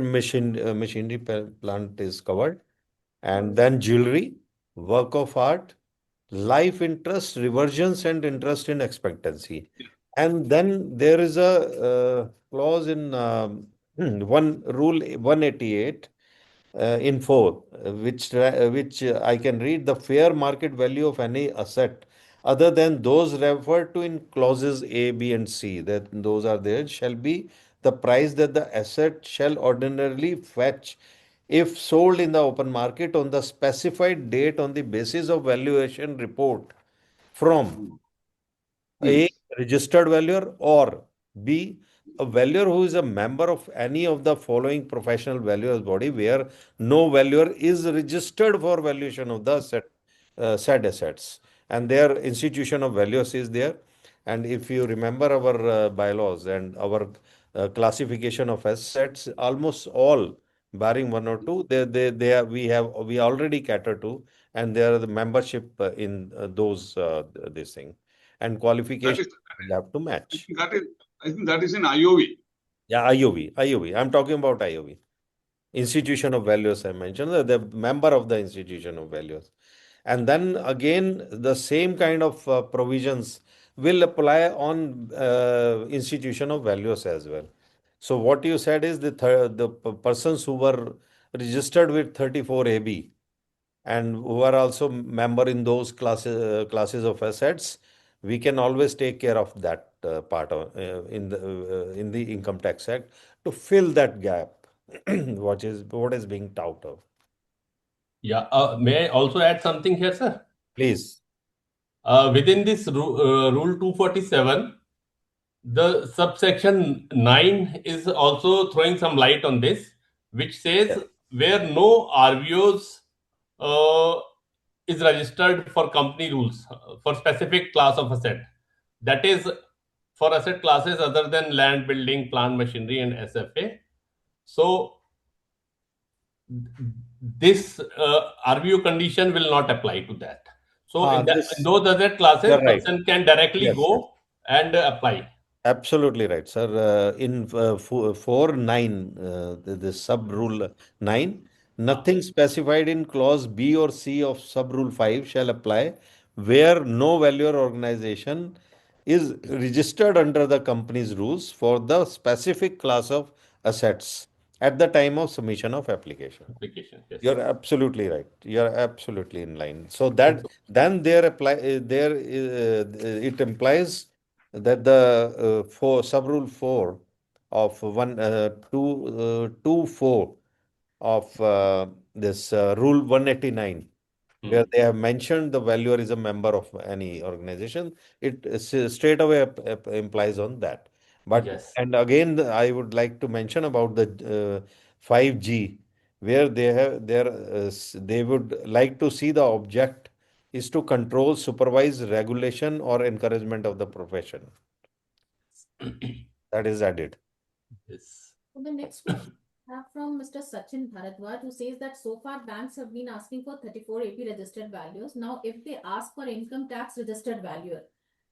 Machinery plant is covered, and then jewelry, work of art, life interest, reversions and interest in expectancy. Yeah. And then there is a clause in one rule 188 in 4, which I can read: the fair market value of any asset other than those referred to in clauses A, B, and C, that those are there, shall be the price that the asset shall ordinarily fetch if sold in the open market on the specified date on the basis of valuation report from A, Yes. registered valuer, or B, a valuer who is a member of any of the following professional valuers body where no valuer is registered for valuation of the said assets, and their institution of valuers is there. And if you remember our bylaws and our classification of assets, almost all barring one or two, they are, we already cater to, and there are the membership in those this thing, and That qualification is, will have to I match. think that is, I think that is in IOV. Yeah, IOV. I'm talking about IOV. Institution of Values, I mentioned, the member of the Institution of Values. And then again, the same kind of provisions will apply on Institution of Values as well. So what you said is the persons who were registered with 34AB and who are also member in those classes of assets, we can always take care of that part of, in the Income Tax Act to fill that gap, what is being touted of. Yeah. May I also add something here, sir? Please. Within this rule 247, the subsection 9 is also throwing some light on this, which says where no RVOs is registered for company rules for specific class of asset. That is for asset classes other than land, building, plant, machinery, and SFA. So this RVO condition will not apply to that. So in This, those other classes, you're right. person can directly Yes, yes. go and apply. Absolutely right, sir. In 4.9, the sub rule 9, nothing specified in clause B or C of sub rule 5 shall apply where no valuer organization is registered under the company's rules for the specific class of assets at the time of submission of application. Application, yes. You're absolutely right. You're absolutely in line. So And that then it implies that the for sub rule 4 of 224 of this rule 189, where they have mentioned the valuer is a member of any organization, it straight away implies on that. But yes, and again, I would like to mention about the 5G, where they would like to see the object is to control, supervise, regulation, or encouragement of the profession. That is added. yes. So the next question I have from Mr. Sachin Bharadwaj, who says that so far banks have been asking for 34 AP registered values. Now, if they ask for income tax registered valuer,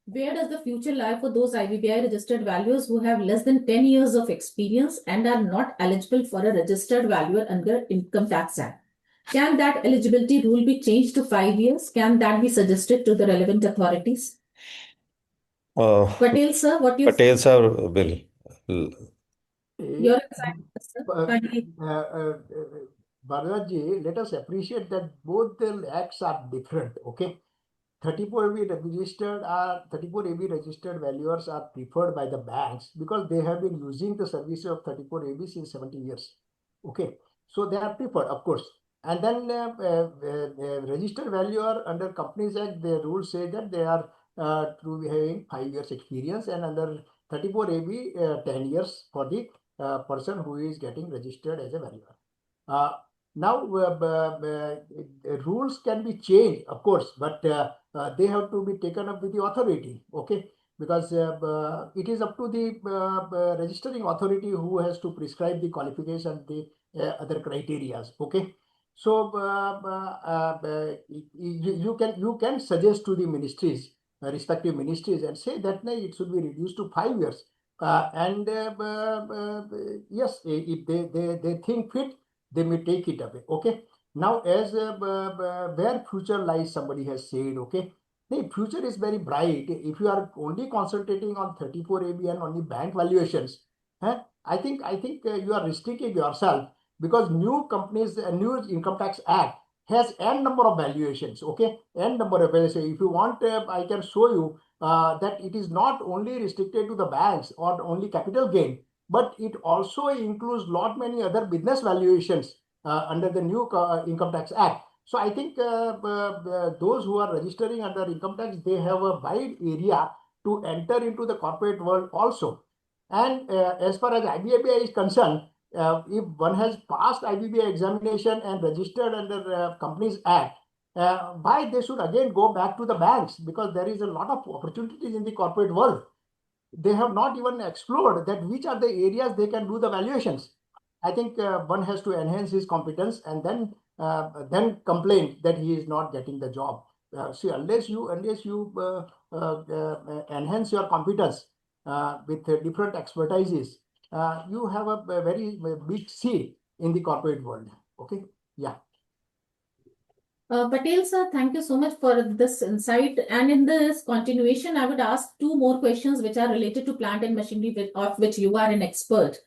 where does the future lie for those IVBI registered valuers who have less than 10 years of experience and are not eligible for a registered valuer under Income Tax Act? Can that eligibility rule be changed to 5 years? Can that be suggested to the relevant authorities? Patel, sir, what you Patel, sir, will. Your insight, sir. Kindly. Bharadji, let us appreciate that both the acts are different. Okay, 34AB registered valuers are preferred by the banks because they have been using the service of 34AB since 70 years. Okay, so they are preferred, of course. And then registered valuer under Companies Act, the rules say that they are to be having 5 years experience, and under 34AB 10 years for the person who is getting registered as a valuer. Now, rules can be changed, of course, but they have to be taken up with the authority, okay? Because it is up to the registering authority who has to prescribe the qualification, the other criteria, okay? So you can suggest to the ministries, respective ministries, and say that it should be reduced to 5 years. Yes, if they think fit, they may take it away. Okay. Now, as where future lies, somebody has said, okay, the future is very bright. If you are only concentrating on 34 AB and only bank valuations, I think you are restricting yourself, because new companies, new Income Tax Act has n number of valuations. Okay, n number of valuations. If you want, I can show you that it is not only restricted to the banks or only capital gain, but it also includes lot many other business valuations under the new Income Tax Act. So I think those who are registering under income tax, they have a wide area to enter into the corporate world also. And as far as IBBI is concerned, if one has passed IBBI examination and registered under Companies Act, why they should again go back to the banks? Because there is a lot of opportunities in the corporate world. They have not even explored that which are the areas they can do the valuations. I think one has to enhance his competence and then complain that he is not getting the job. See, unless you enhance your competence with different expertises, you have a very big seat in the corporate world. Okay, yeah. Patel sir, thank you so much for this insight. And in this continuation, I would ask two more questions which are related to plant and machinery, of which you are an expert.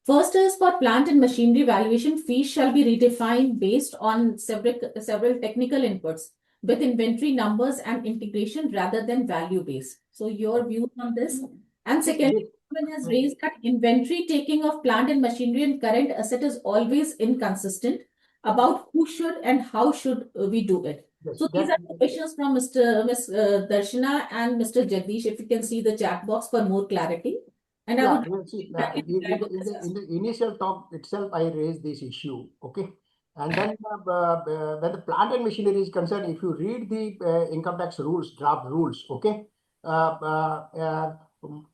First is, for plant and machinery valuation, fees shall be redefined based on several technical inputs with inventory numbers and integration rather than value based. So your view on this? And secondly, government has raised that inventory taking of plant and machinery and current asset is always inconsistent about who should and how should we do it. Yes, So these are the questions from Ms. Darshana and Mr. Jagdish. If you can see the chat box for more clarity. And yeah, I would see, in the initial talk itself, I raised this issue. Okay. And then when the plant and machinery is concerned, if you read the income tax rules, draft rules, okay,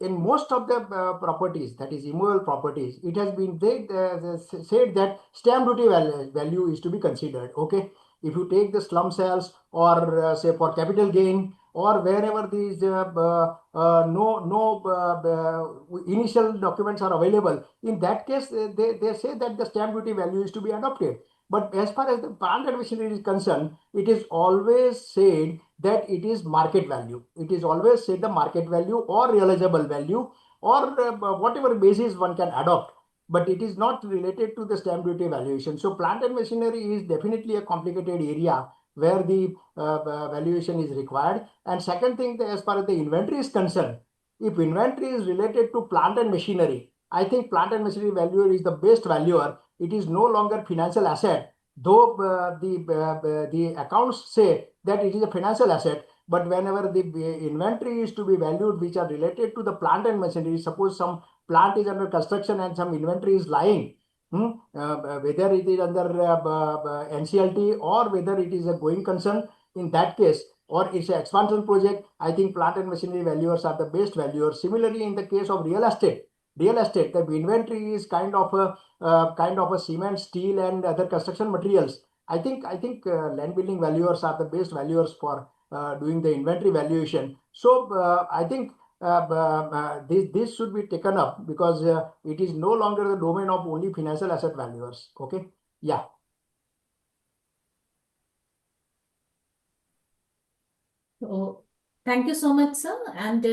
in most of the properties, that is immovable properties, it has been said that stamp duty value is to be considered. Okay. If you take the slum sales or say for capital gain, or wherever these initial documents are available, in that case, they say that the stamp duty value is to be adopted. But as far as the plant and machinery is concerned, it is always said that it is market value. It is always said the market value or realizable value, or whatever basis one can adopt. But it is not related to the stamp duty valuation. So plant and machinery is definitely a complicated area where the valuation is required. And second thing, as far as the inventory is concerned, if inventory is related to plant and machinery, I think plant and machinery valuer is the best valuer. It is no longer financial asset, though the accounts say that it is a financial asset. But whenever the inventory is to be valued, which are related to the plant and machinery, suppose some plant is under construction and some inventory is lying, whether it is under NCLT or whether it is a going concern, in that case, or it's an expansion project, I think plant and machinery valuers are the best valuers. Similarly, in the case of real estate, the inventory is kind of a cement, steel, and other construction materials. I think land building valuers are the best valuers for doing the inventory valuation. So I think this should be taken up, because it is no longer the domain of only financial asset valuers. Okay, yeah. So, thank you so much, sir. And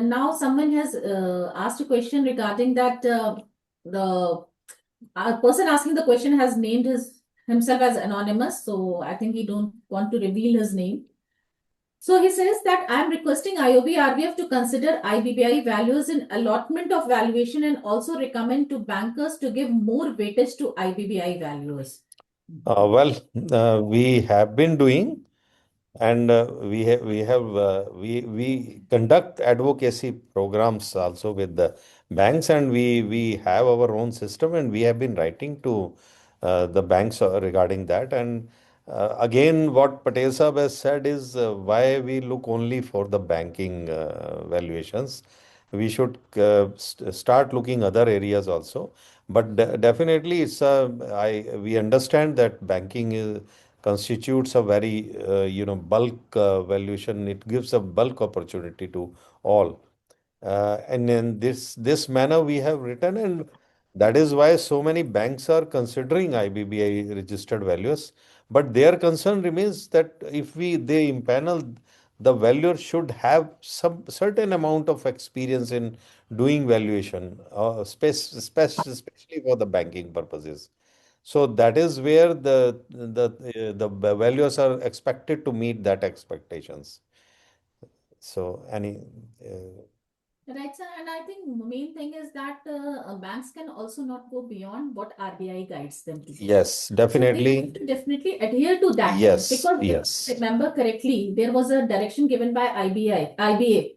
now someone has asked a question regarding that the person asking the question has named himself as anonymous. So I think he don't want to reveal his name. So he says that I am requesting IOVRVF to consider IBBI values in allotment of valuation and also recommend to bankers to give more weightage to IBBI values. We have been doing. And we conduct advocacy programs also with the banks, and we have our own system, and we have been writing to the banks regarding that. And again, what Patel Saab has said is why we look only for the banking valuations. We should start looking other areas also. But definitely, we understand that banking constitutes a very bulk valuation. It gives a bulk opportunity to all, and in this manner we have written, and that is why so many banks are considering IBBI registered valuers. But their concern remains that if they impanel, the valuer should have some certain amount of experience in doing valuation, especially for the banking purposes. So that is where the valuers are expected to meet that expectations. So Right, sir. And I think main thing is that banks can also not go beyond what RBI guides them to do. yes, So they have definitely. to definitely adhere to that. Yes, Because yes, if I remember correctly, there was a direction given by IBA,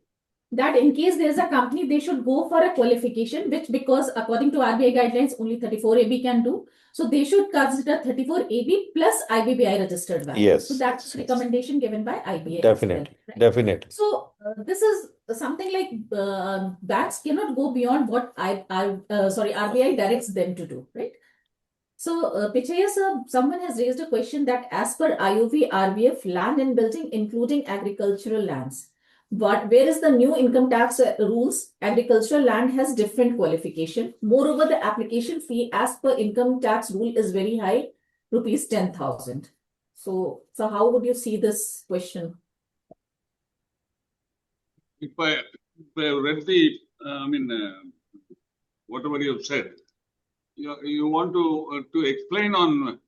that in case there's a company, they should go for a qualification, which because according to RBI guidelines, only 34 AB can do. So they should consider 34 AB plus IBBI registered value. yes, So that's the recommendation given by IBA. definitely, right? definitely. So this is something like banks cannot go beyond what RBI directs them to do, right? So, Pichaya sir, someone has raised a question that as per IOVRVF, land and building, including agricultural lands, where is the new income tax rules? Agricultural land has different qualification. Moreover, the application fee as per income tax rule is very high, rupees 10,000. So how would you see this question? If I read the, whatever you have said, you want to explain on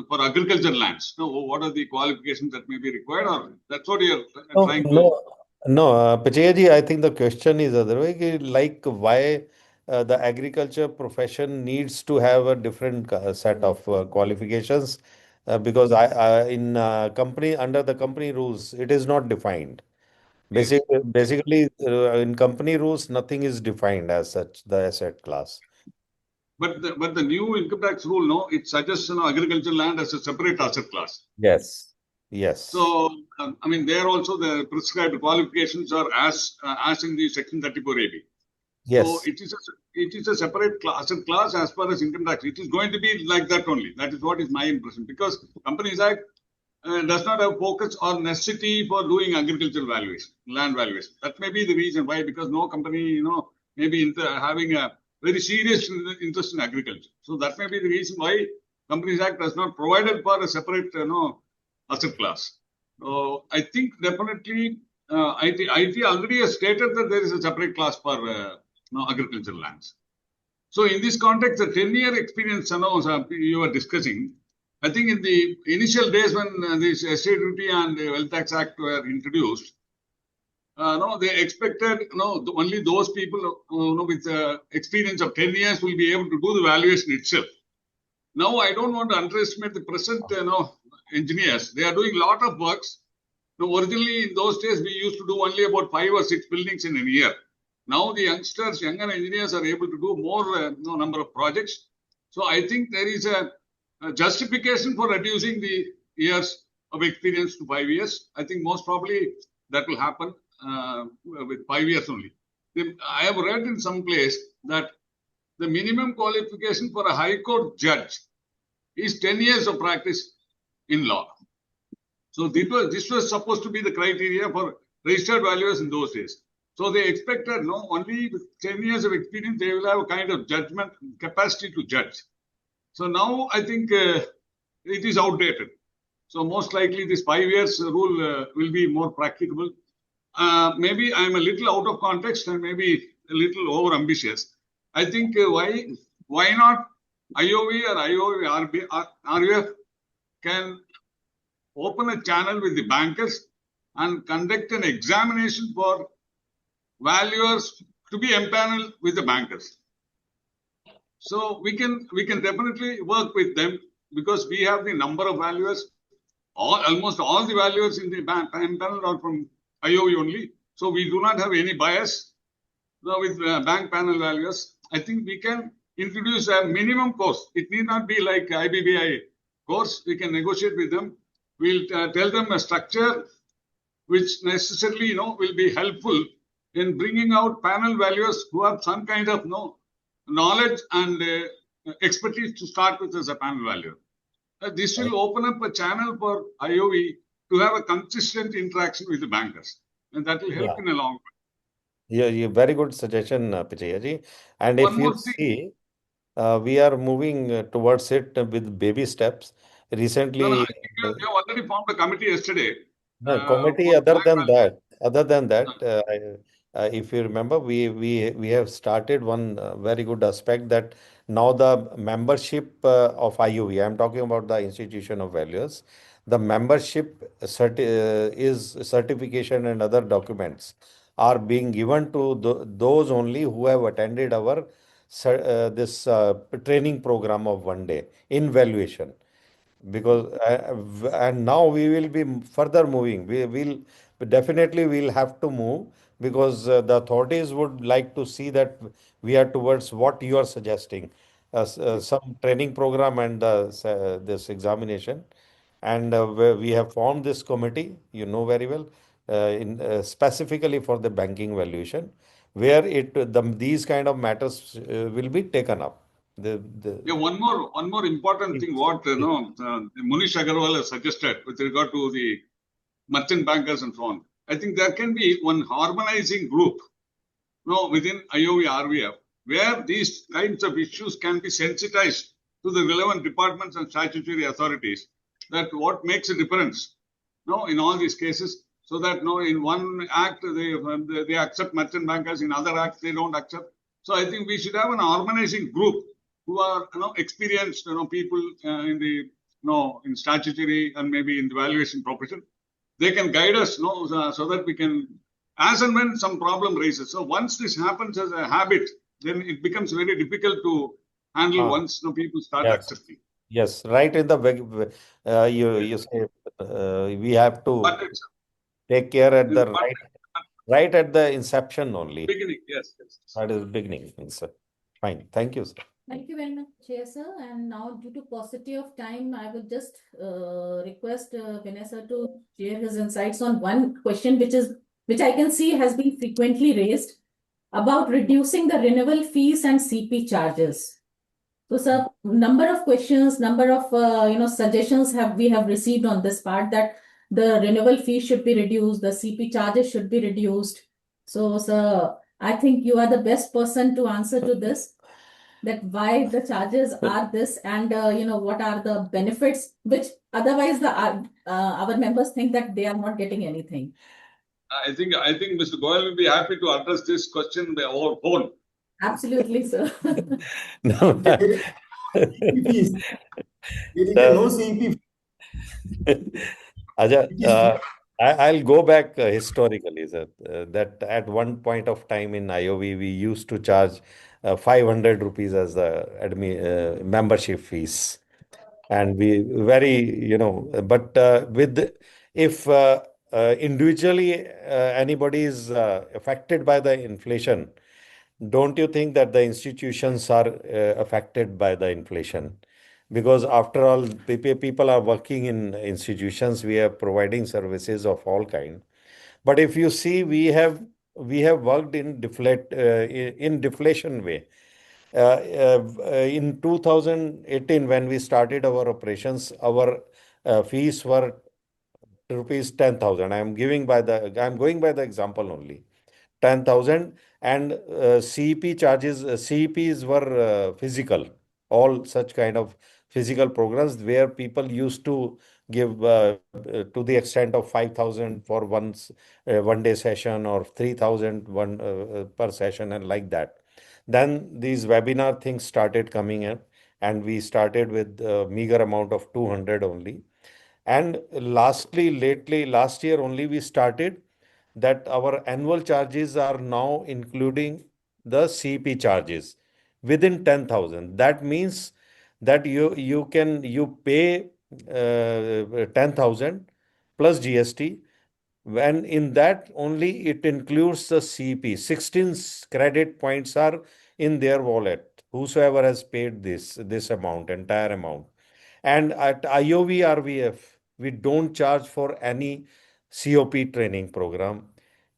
for agriculture lands. No, what are the qualifications that may be required, or that's what you're trying to. No, Pachayaji, I think the question is otherwise, like why the agriculture profession needs to have a different set of qualifications, because in company, under the company rules, it is not defined. Yes. Basically, in company rules, nothing is defined as such, the asset class. But the new income tax rule, no, it suggests agricultural land as a separate asset class. Yes, yes. So there also the prescribed qualifications are as in the section 34 AB. Yes. So it is a separate asset class as far as income tax. It is going to be like that only. That is what is my impression, because Companies Act does not have focus or necessity for doing agricultural valuation, land valuation. That may be the reason why, because no company, may be having a very serious interest in agriculture. So that may be the reason why Companies Act does not provide for a separate, asset class. So I think definitely IT already has stated that there is a separate class for agricultural lands. So in this context, the 10-year experience you were discussing, I think in the initial days when this Estate Duty and Wealth Tax Act were introduced, they expected only those people with experience of 10 years will be able to do the valuation itself. Now I don't want to underestimate the present engineers. They are doing a lot of works. Now, originally in those days we used to do only about 5 or 6 buildings in a year. Now the younger engineers are able to do more number of projects. So I think there is a justification for reducing the years of experience to 5 years. I think most probably that will happen with 5 years only. I have read in some place that the minimum qualification for a High Court judge is 10 years of practice in law. So this was supposed to be the criteria for registered valuers in those days. So they expected only with 10 years of experience, they will have a kind of judgment capacity to judge. So now I think it is outdated. So most likely this 5 years rule will be more practicable. Maybe I'm a little out of context and maybe a little over ambitious. I think why not IOV or IOVRVF can open a channel with the bankers and conduct an examination for valuers to be empaneled with the bankers. So we can definitely work with them, because we have the number of valuers, almost all the valuers in the panel are from IOV only. So we do not have any bias with bank panel valuers. I think we can introduce a minimum course. It need not be like IBBI course. We can negotiate with them. We'll tell them a structure which necessarily, will be helpful in bringing out panel valuers who have some kind of knowledge and expertise to start with as a panel valuer. This will open up a channel for IOV to have a consistent interaction with the bankers, and that will help in a long run. Yeah, very good suggestion, Pichaya ji. And One if you more thing. see, we are moving towards it with baby steps. Recently, I think you have already formed a committee yesterday. no, committee. For Other than that, if you remember, we have started one very good aspect that now the membership of IUV. I'm talking about the institution of values. The membership is certification and other documents are being given to those only who have attended our this training program of 1 day in valuation, because and now we will be further moving. We will definitely we'll have to move, because the authorities would like to see that we are towards what you are suggesting, some training program and this examination. And we have formed this committee, you know very well, specifically for the banking valuation, where these kind of matters will be taken up. Yeah, one more important thing. What Munish Agarwal has suggested with regard to the merchant bankers and so on. I think there can be one harmonizing group, within IOVRVF, where these kinds of issues can be sensitized to the relevant departments and statutory authorities. That what makes a difference, in all these cases, so that in one act they accept merchant bankers, in other acts they don't accept. So I think we should have an organizing group who are experienced people in the in statutory and maybe in the valuation profession. They can guide us so that we can, as and when some problem raises. So once this happens as a habit, then it becomes very difficult to handle once people start accepting. Yes, right in the you say we have to take care at the right at the inception only. Beginning, yes. That is beginning, sir. Fine. Thank you, sir. Thank you very much, Chair, sir. And now, due to paucity of time, I would just request Vinay sir to share his insights on one question, which I can see has been frequently raised about reducing the renewal fees and CP charges. So, sir, number of questions, number of suggestions we have received on this part, that the renewal fee should be reduced, the CP charges should be reduced. So, sir, I think you are the best person to answer to this, that why the charges are this, and what are the benefits, which otherwise our members think that they are not getting anything. I think Mr. Goyal will be happy to address this question by our phone. Absolutely, sir. No. No CP. Aja, I'll go back historically, sir, that at one point of time in IOV, we used to charge 500 rupees as the membership fees. And we but if individually anybody is affected by the inflation, don't you think that the institutions are affected by the inflation? Because after all, people are working in institutions. We are providing services of all kind. But if you see, we have worked in deflation way. In 2018, when we started our operations, our fees were rupees 10,000. I'm going by the example only. 10,000, and CEP charges, CEPs were physical, all such kind of physical programs where people used to give to the extent of 5,000 for 1 day session, or 3,000 per session, and like that. Then these webinar things started coming in, and we started with a meager amount of 200 only. And lately, last year only, we started that our annual charges are now including the CP charges within 10,000. That means that you pay 10,000 plus GST. When in that only it includes the CP. 16 credit points are in their wallet. Whosoever has paid this amount, entire amount. And at IOVRVF, we don't charge for any COP training program.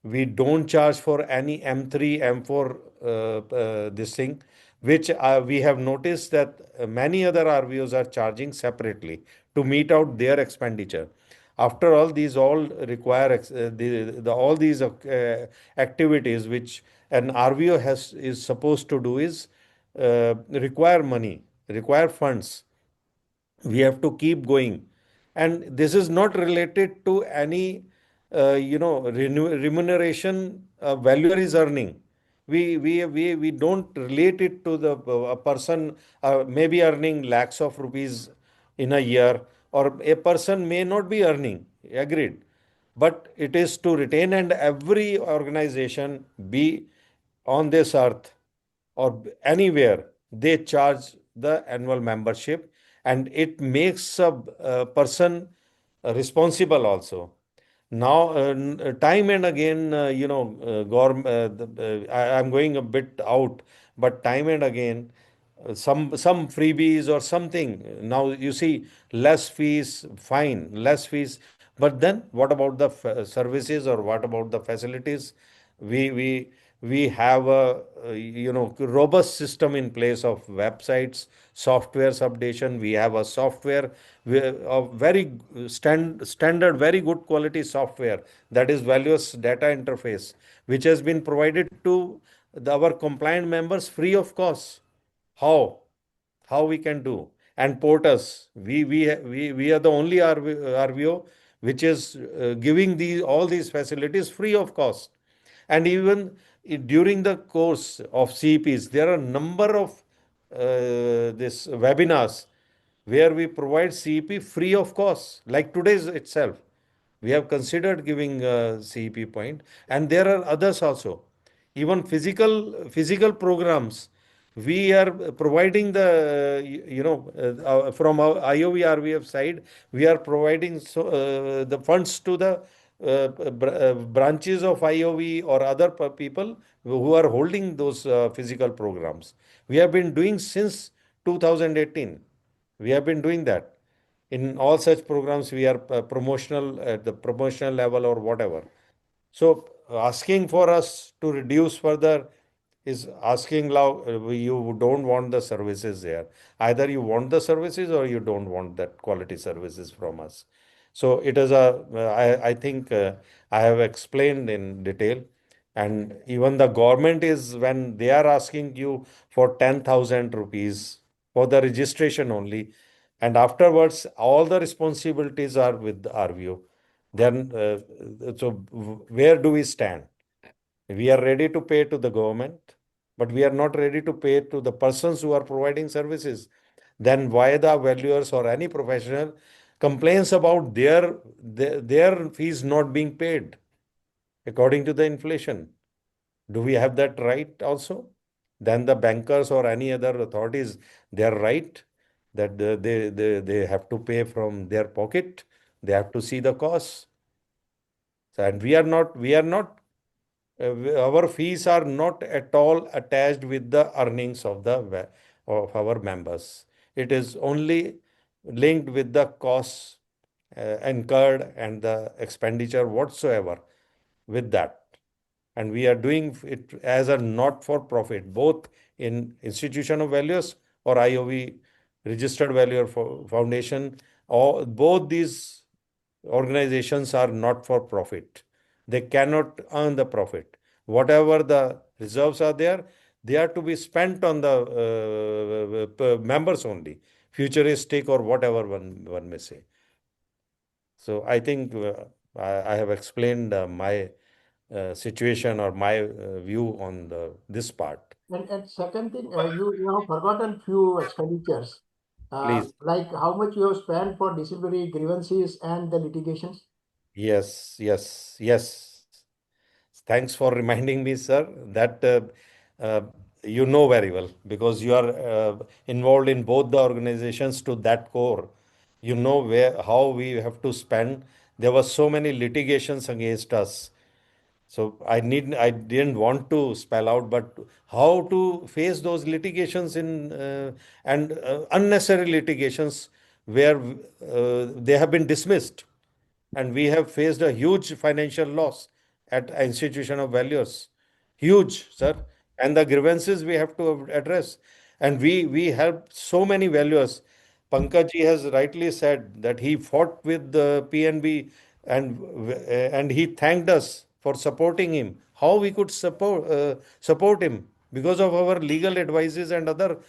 We don't charge for any M3, M4 this thing, which we have noticed that many other RVOs are charging separately to meet out their expenditure. After all, these all require all these activities which an RVO is supposed to do is require money, require funds. We have to keep going, and this is not related to any remuneration valuer is earning. We don't relate it to the a person maybe earning lakhs of rupees in a year, or a person may not be earning, agreed, but it is to retain. And every organization, be on this earth or anywhere, they charge the annual membership, and it makes a person responsible also. Now, time and again, I'm going a bit out, but time and again, some freebies or something. Now you see, less fees, fine, less fees. But then, what about the services, or what about the facilities? We we we have a robust system in place of websites, softwares updation. We have a software, of very standard, very good quality software, that is values data interface, which has been provided to our compliant members free of cost. How? How we can do? And porters, we are the only RVO which is giving all these facilities free of cost. And even during the course of CEPs, there are a number of this webinars where we provide CEP free of cost, like today's itself. We have considered giving CEP point, and there are others also. Even physical programs, we are providing the from our IOVRVF side, we are providing the funds to the branches of IOV or other people who are holding those physical programs. We have been doing since 2018. We have been doing that. In all such programs, we are promotional at the promotional level or whatever. So asking for us to reduce further is asking loud. You don't want the services there. Either you want the services or you don't want that quality services from us. So it is I think I have explained in detail. And even the government is, when they are asking you for 10,000 rupees for the registration only, and afterwards all the responsibilities are with the RVO, then so where do we stand? We are ready to pay to the government, but we are not ready to pay to the persons who are providing services. Then why the valuers or any professional complains about their fees not being paid according to the inflation? Do we have that right also? Then the bankers or any other authorities, they are right that they have to pay from their pocket. They have to see the costs. So, and we are not our fees are not at all attached with the earnings of of our members. It is only linked with the costs incurred and the expenditure whatsoever with that. And we are doing it as a not for profit, both in institution of values or IOV registered valuer foundation. All both these organizations are not for profit. They cannot earn the profit. Whatever the reserves are there, they are to be spent on the members only, futuristic or whatever one may say. So I think I have explained my situation or my view on this part. And second thing, you have forgotten few expenditures, Please. like how much you have spent for disciplinary grievances and the litigations. Yes, yes, yes. Thanks for reminding me, sir, that uh, you know very well, because you are involved in both the organizations to that core. You know how we have to spend. There were so many litigations against us. So I didn't want to spell out, but how to face those litigations and unnecessary litigations where they have been dismissed, and we have faced a huge financial loss at institution of valuers, huge, sir, and the grievances we have to address, and we have so many valuers. Pankaj ji has rightly said that he fought with the PNB, and he thanked us for supporting him. How we could support him because of our legal advices and other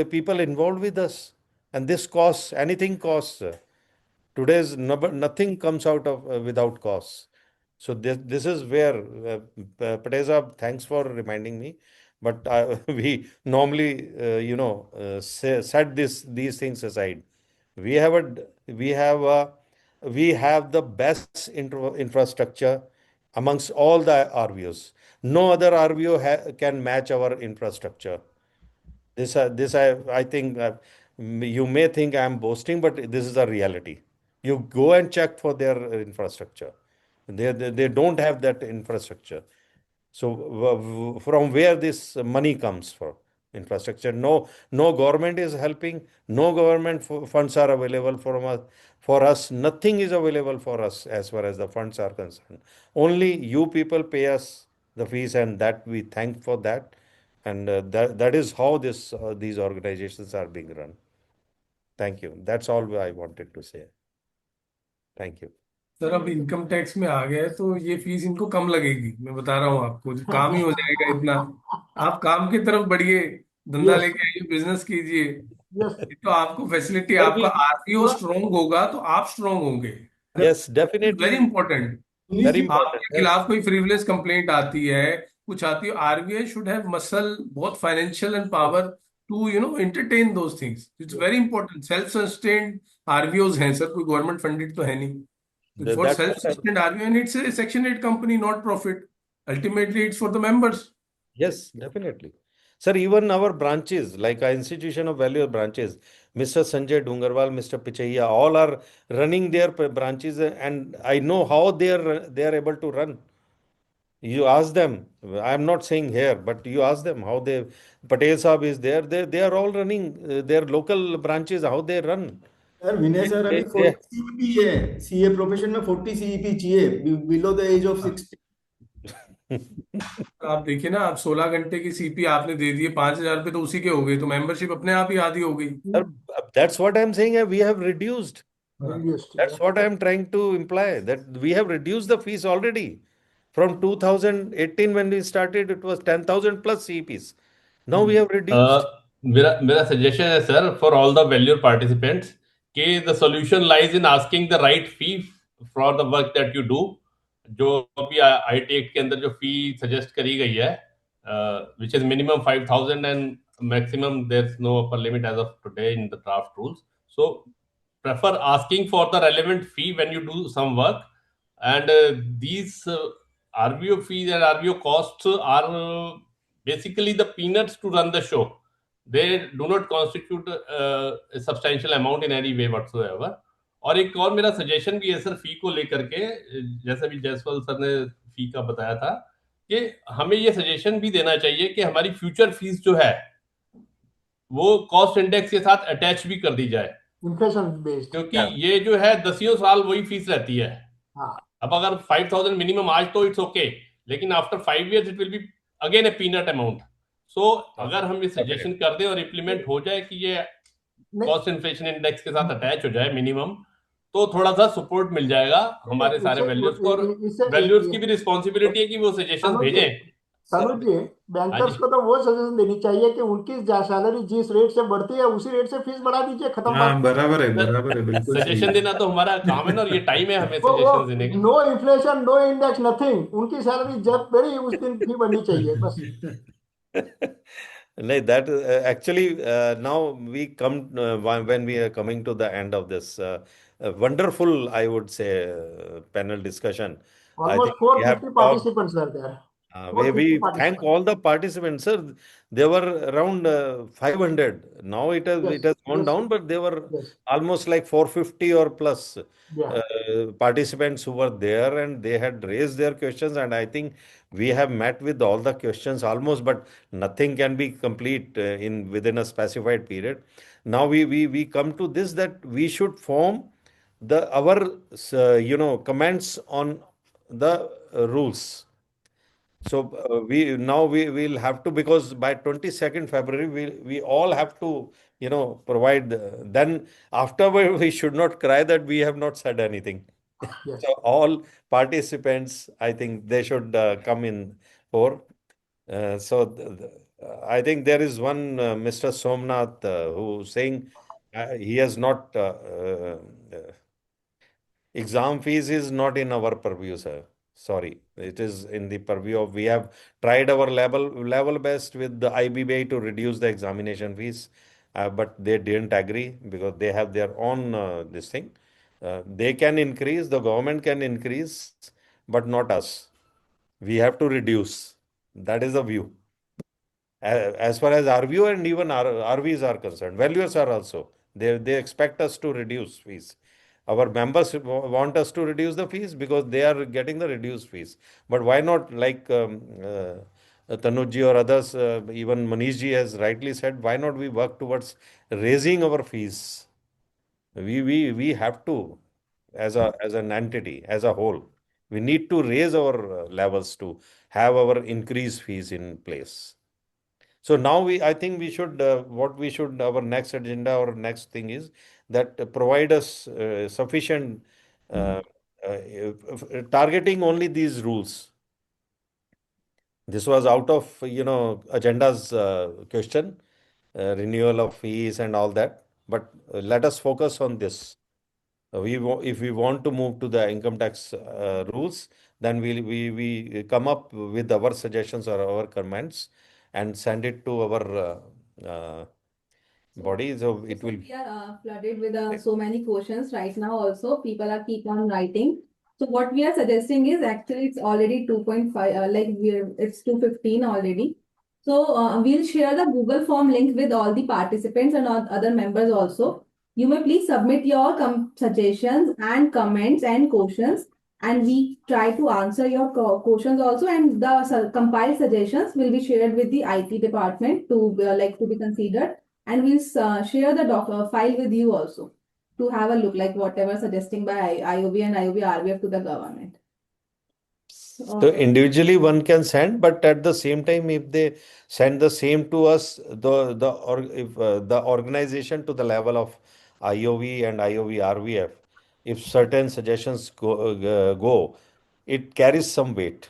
people involved with us, and this costs, anything costs. Today's nothing comes out of without costs. So this is where Patel Saab, thanks for reminding me. But we normally, set these things aside. We have we have we have the best infrastructure amongst all the RVOs. No other RVO can match our infrastructure. I think you may think I'm boasting, but this is a reality. You go and check for their infrastructure. They don't have that infrastructure. So from where this money comes for infrastructure? No government is helping. No government funds are available for us. For us, nothing is available for us as far as the funds are concerned. Only you people pay us the fees, and that we thank for that. And that is how these organizations are being run. Thank you. That's all I wanted to say. Thank you. Sir अब income tax में आ गया है तो ये fees इनको कम लगेगी, मैं बता रहा हूँ आपको, जो काम ही हो जाएगा इतना। आप काम की तरफ बढ़िए, धंधा Yes, लेके आइए, बिजनेस कीजिए। yes. ये तो आपको फैसिलिटी, Sir, आपका आरपीओ स्ट्रोंग होगा तो आप स्ट्रोंग होंगे। yes, very definitely. Important. Very आपके important. खिलाफ Yes. कोई फ्रीवलेस कंप्लेंट आती है, कुछ आती है, RBI should have muscle, both financial and power to entertain those things. It's very important. Self sustained RBOs हैं सर, कोई गवर्नमेंट फंडेड तो है नहीं। For That's self what sustained RBI, it's a section 8 company, not profit. Ultimately it's for the members. Yes, definitely. Sir, even our branches, like our institution of value branches, Mr. Sanjay Dungarwal, Mr. Pichaiya, all are running their branches, and I know how they are able to run. You ask them. I'm not saying here, but you ask them how they. Patel Saab is there. They are all running their local branches. How they run. Sir Vinay sir अभी They 40 CEP है, CA profession में 40 CEP चाहिए below the age of 60। आप देखिए ना, आप 16 घंटे की सीपी आपने दे दिए, 5,000 रुपये तो उसी के हो गए, तो मेंबरशिप अपने आप ही आधी हो गई। Sir, that's what I'm saying. We have reduced. Reduced, That's yeah. what I'm trying to imply. That we have reduced the fees already. From 2018 when we started, it was 10,000 plus CPs. Now we have reduced. मेरा मेरा suggestion है sir for all the valuer participants कि the solution lies in asking the right fee for the work that you do. जो अभी IT act के अंदर जो फी suggest करी गई है, which is minimum 5,000 and maximum there is no upper limit as of today in the draft rules. So prefer asking for the relevant fee when you do some work, and these RVO fees and RVO costs are basically the peanuts to run the show. They do not constitute a substantial amount in any way whatsoever. और एक और मेरा suggestion भी है sir फी को लेकर के, जैसा भी जयसवाल सर ने फी का बताया था, कि हमें ये सजेशन भी देना चाहिए कि हमारी फ्यूचर फीस जो है वो कॉस्ट इंडेक्स के साथ अटैच भी कर दी जाए, इन्फ्लेशन बेस्ड, क्योंकि ये जो है 10 साल वही फीस रहती है। हाँ। अब अगर 5,000 मिनिमम आज तो इट्स ओके, लेकिन after 5 years it will be again a peanut amount. So अगर हम ये सजेशन कर दें और इम्प्लीमेंट हो जाए कि ये कॉस्ट इन्फ्लेशन इंडेक्स के साथ अटैच हो जाए मिनिमम, तो थोड़ा सा सपोर्ट मिल जाएगा हमारे सारे वैल्यूज को। और वैल्यूज की भी रिस्पॉन्सिबिलिटी है कि वो सजेशन भेजें। सनुज जी, बैंकर्स को तो वो सजेशन देनी चाहिए कि उनकी सैलरी जिस रेट से बढ़ती है उसी रेट से फीस बढ़ा दीजिए, खत्म हाँ, बात। बराबर है, बिल्कुल सही सजेशन है। देना तो हमारा काम है ना, और ये टाइम है हमें वो सजेशन देने का। No inflation, no index, nothing, उनकी सैलरी जब बढ़ी उस दिन फी बढ़नी चाहिए बस। Like that, actually, now we come when we are coming to the end of this wonderful, I would say, panel discussion. I Almost think we have 450 talked. participants were there. We thank all the participants, sir. They were around 500. Now it has gone down, but they were almost like 450 or plus participants who were there, and they had raised their questions. And I think we have met with all the questions almost, but nothing can be complete in within a specified period. Now we come to this, that we should form the our comments on the rules. So we will have to, because by 22nd February we all have to provide then afterward we should not cry that we have not said anything. So all participants, I think they should come in for I think there is one Mr. Somnath who saying he has not exam fees is not in our purview, sir. Sorry, it is in the purview of, we have tried our level best with the IBBI to reduce the examination fees, but they didn't agree because they have their own this thing. They can increase, the government can increase, but not us. We have to reduce. That is the view. As far as RVO and even RVs are concerned, valuers are also. They expect us to reduce fees. Our members want us to reduce the fees because they are getting the reduced fees. But why not, like Tanuji or others, even Manishji has rightly said, why not we work towards raising our fees? We have to, as an entity, as a whole, we need to raise our levels to have our increased fees in place. So now I think we should, our next agenda or next thing is that provide us sufficient targeting only these rules. This was out of, agenda's question, renewal of fees and all that. But let us focus on this. If we want to move to the income tax rules, then we come up with our suggestions or our comments and send it to our body. So it will. We are flooded with so many questions right now. Also, people are keep on writing. So what we are suggesting is, actually it's already 2.5. It's 2:15 already. So we'll share the Google form link with all the participants and all other members also. You may please submit your suggestions and comments and questions, and we try to answer your questions also. And the compiled suggestions will be shared with the IT department to be considered, and we'll share the file with you also to have a look, like whatever suggesting by IOB and IOVRVF to the government. So individually one can send, but at the same time, if they send the same to us, the organization to the level of IOV and IOVRVF, if certain suggestions go, it carries some weight.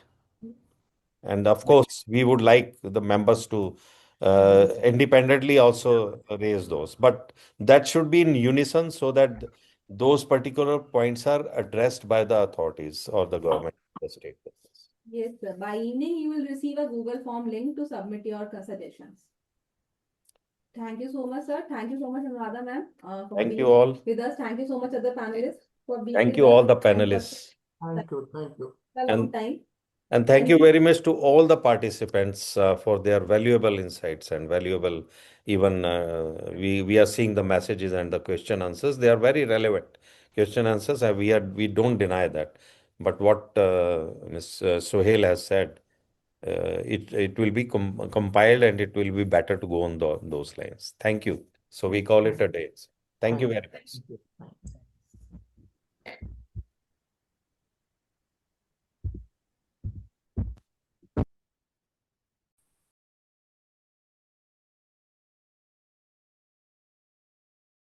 And of course, we would like the members to independently also raise those. But that should be in unison so that those particular points are addressed by the authorities or the government, the state. Yes, sir. By evening, you will receive a Google form link to submit your suggestions. Thank you so much, sir. Thank you so much, Anuradha ma'am, for Thank being you all. with us. Thank you so much, other panelists, for being Thank with you us. all the panelists. Thank you. Thank you. A long time. And thank you very much to all the participants for their valuable insights and valuable, even we are seeing the messages and the question answers. They are very relevant question answers, and we don't deny that. But what Ms. Sohail has said, it will be compiled and it will be better to go on those lines. Thank you. So we call it a day. Thank you very much. Thank you.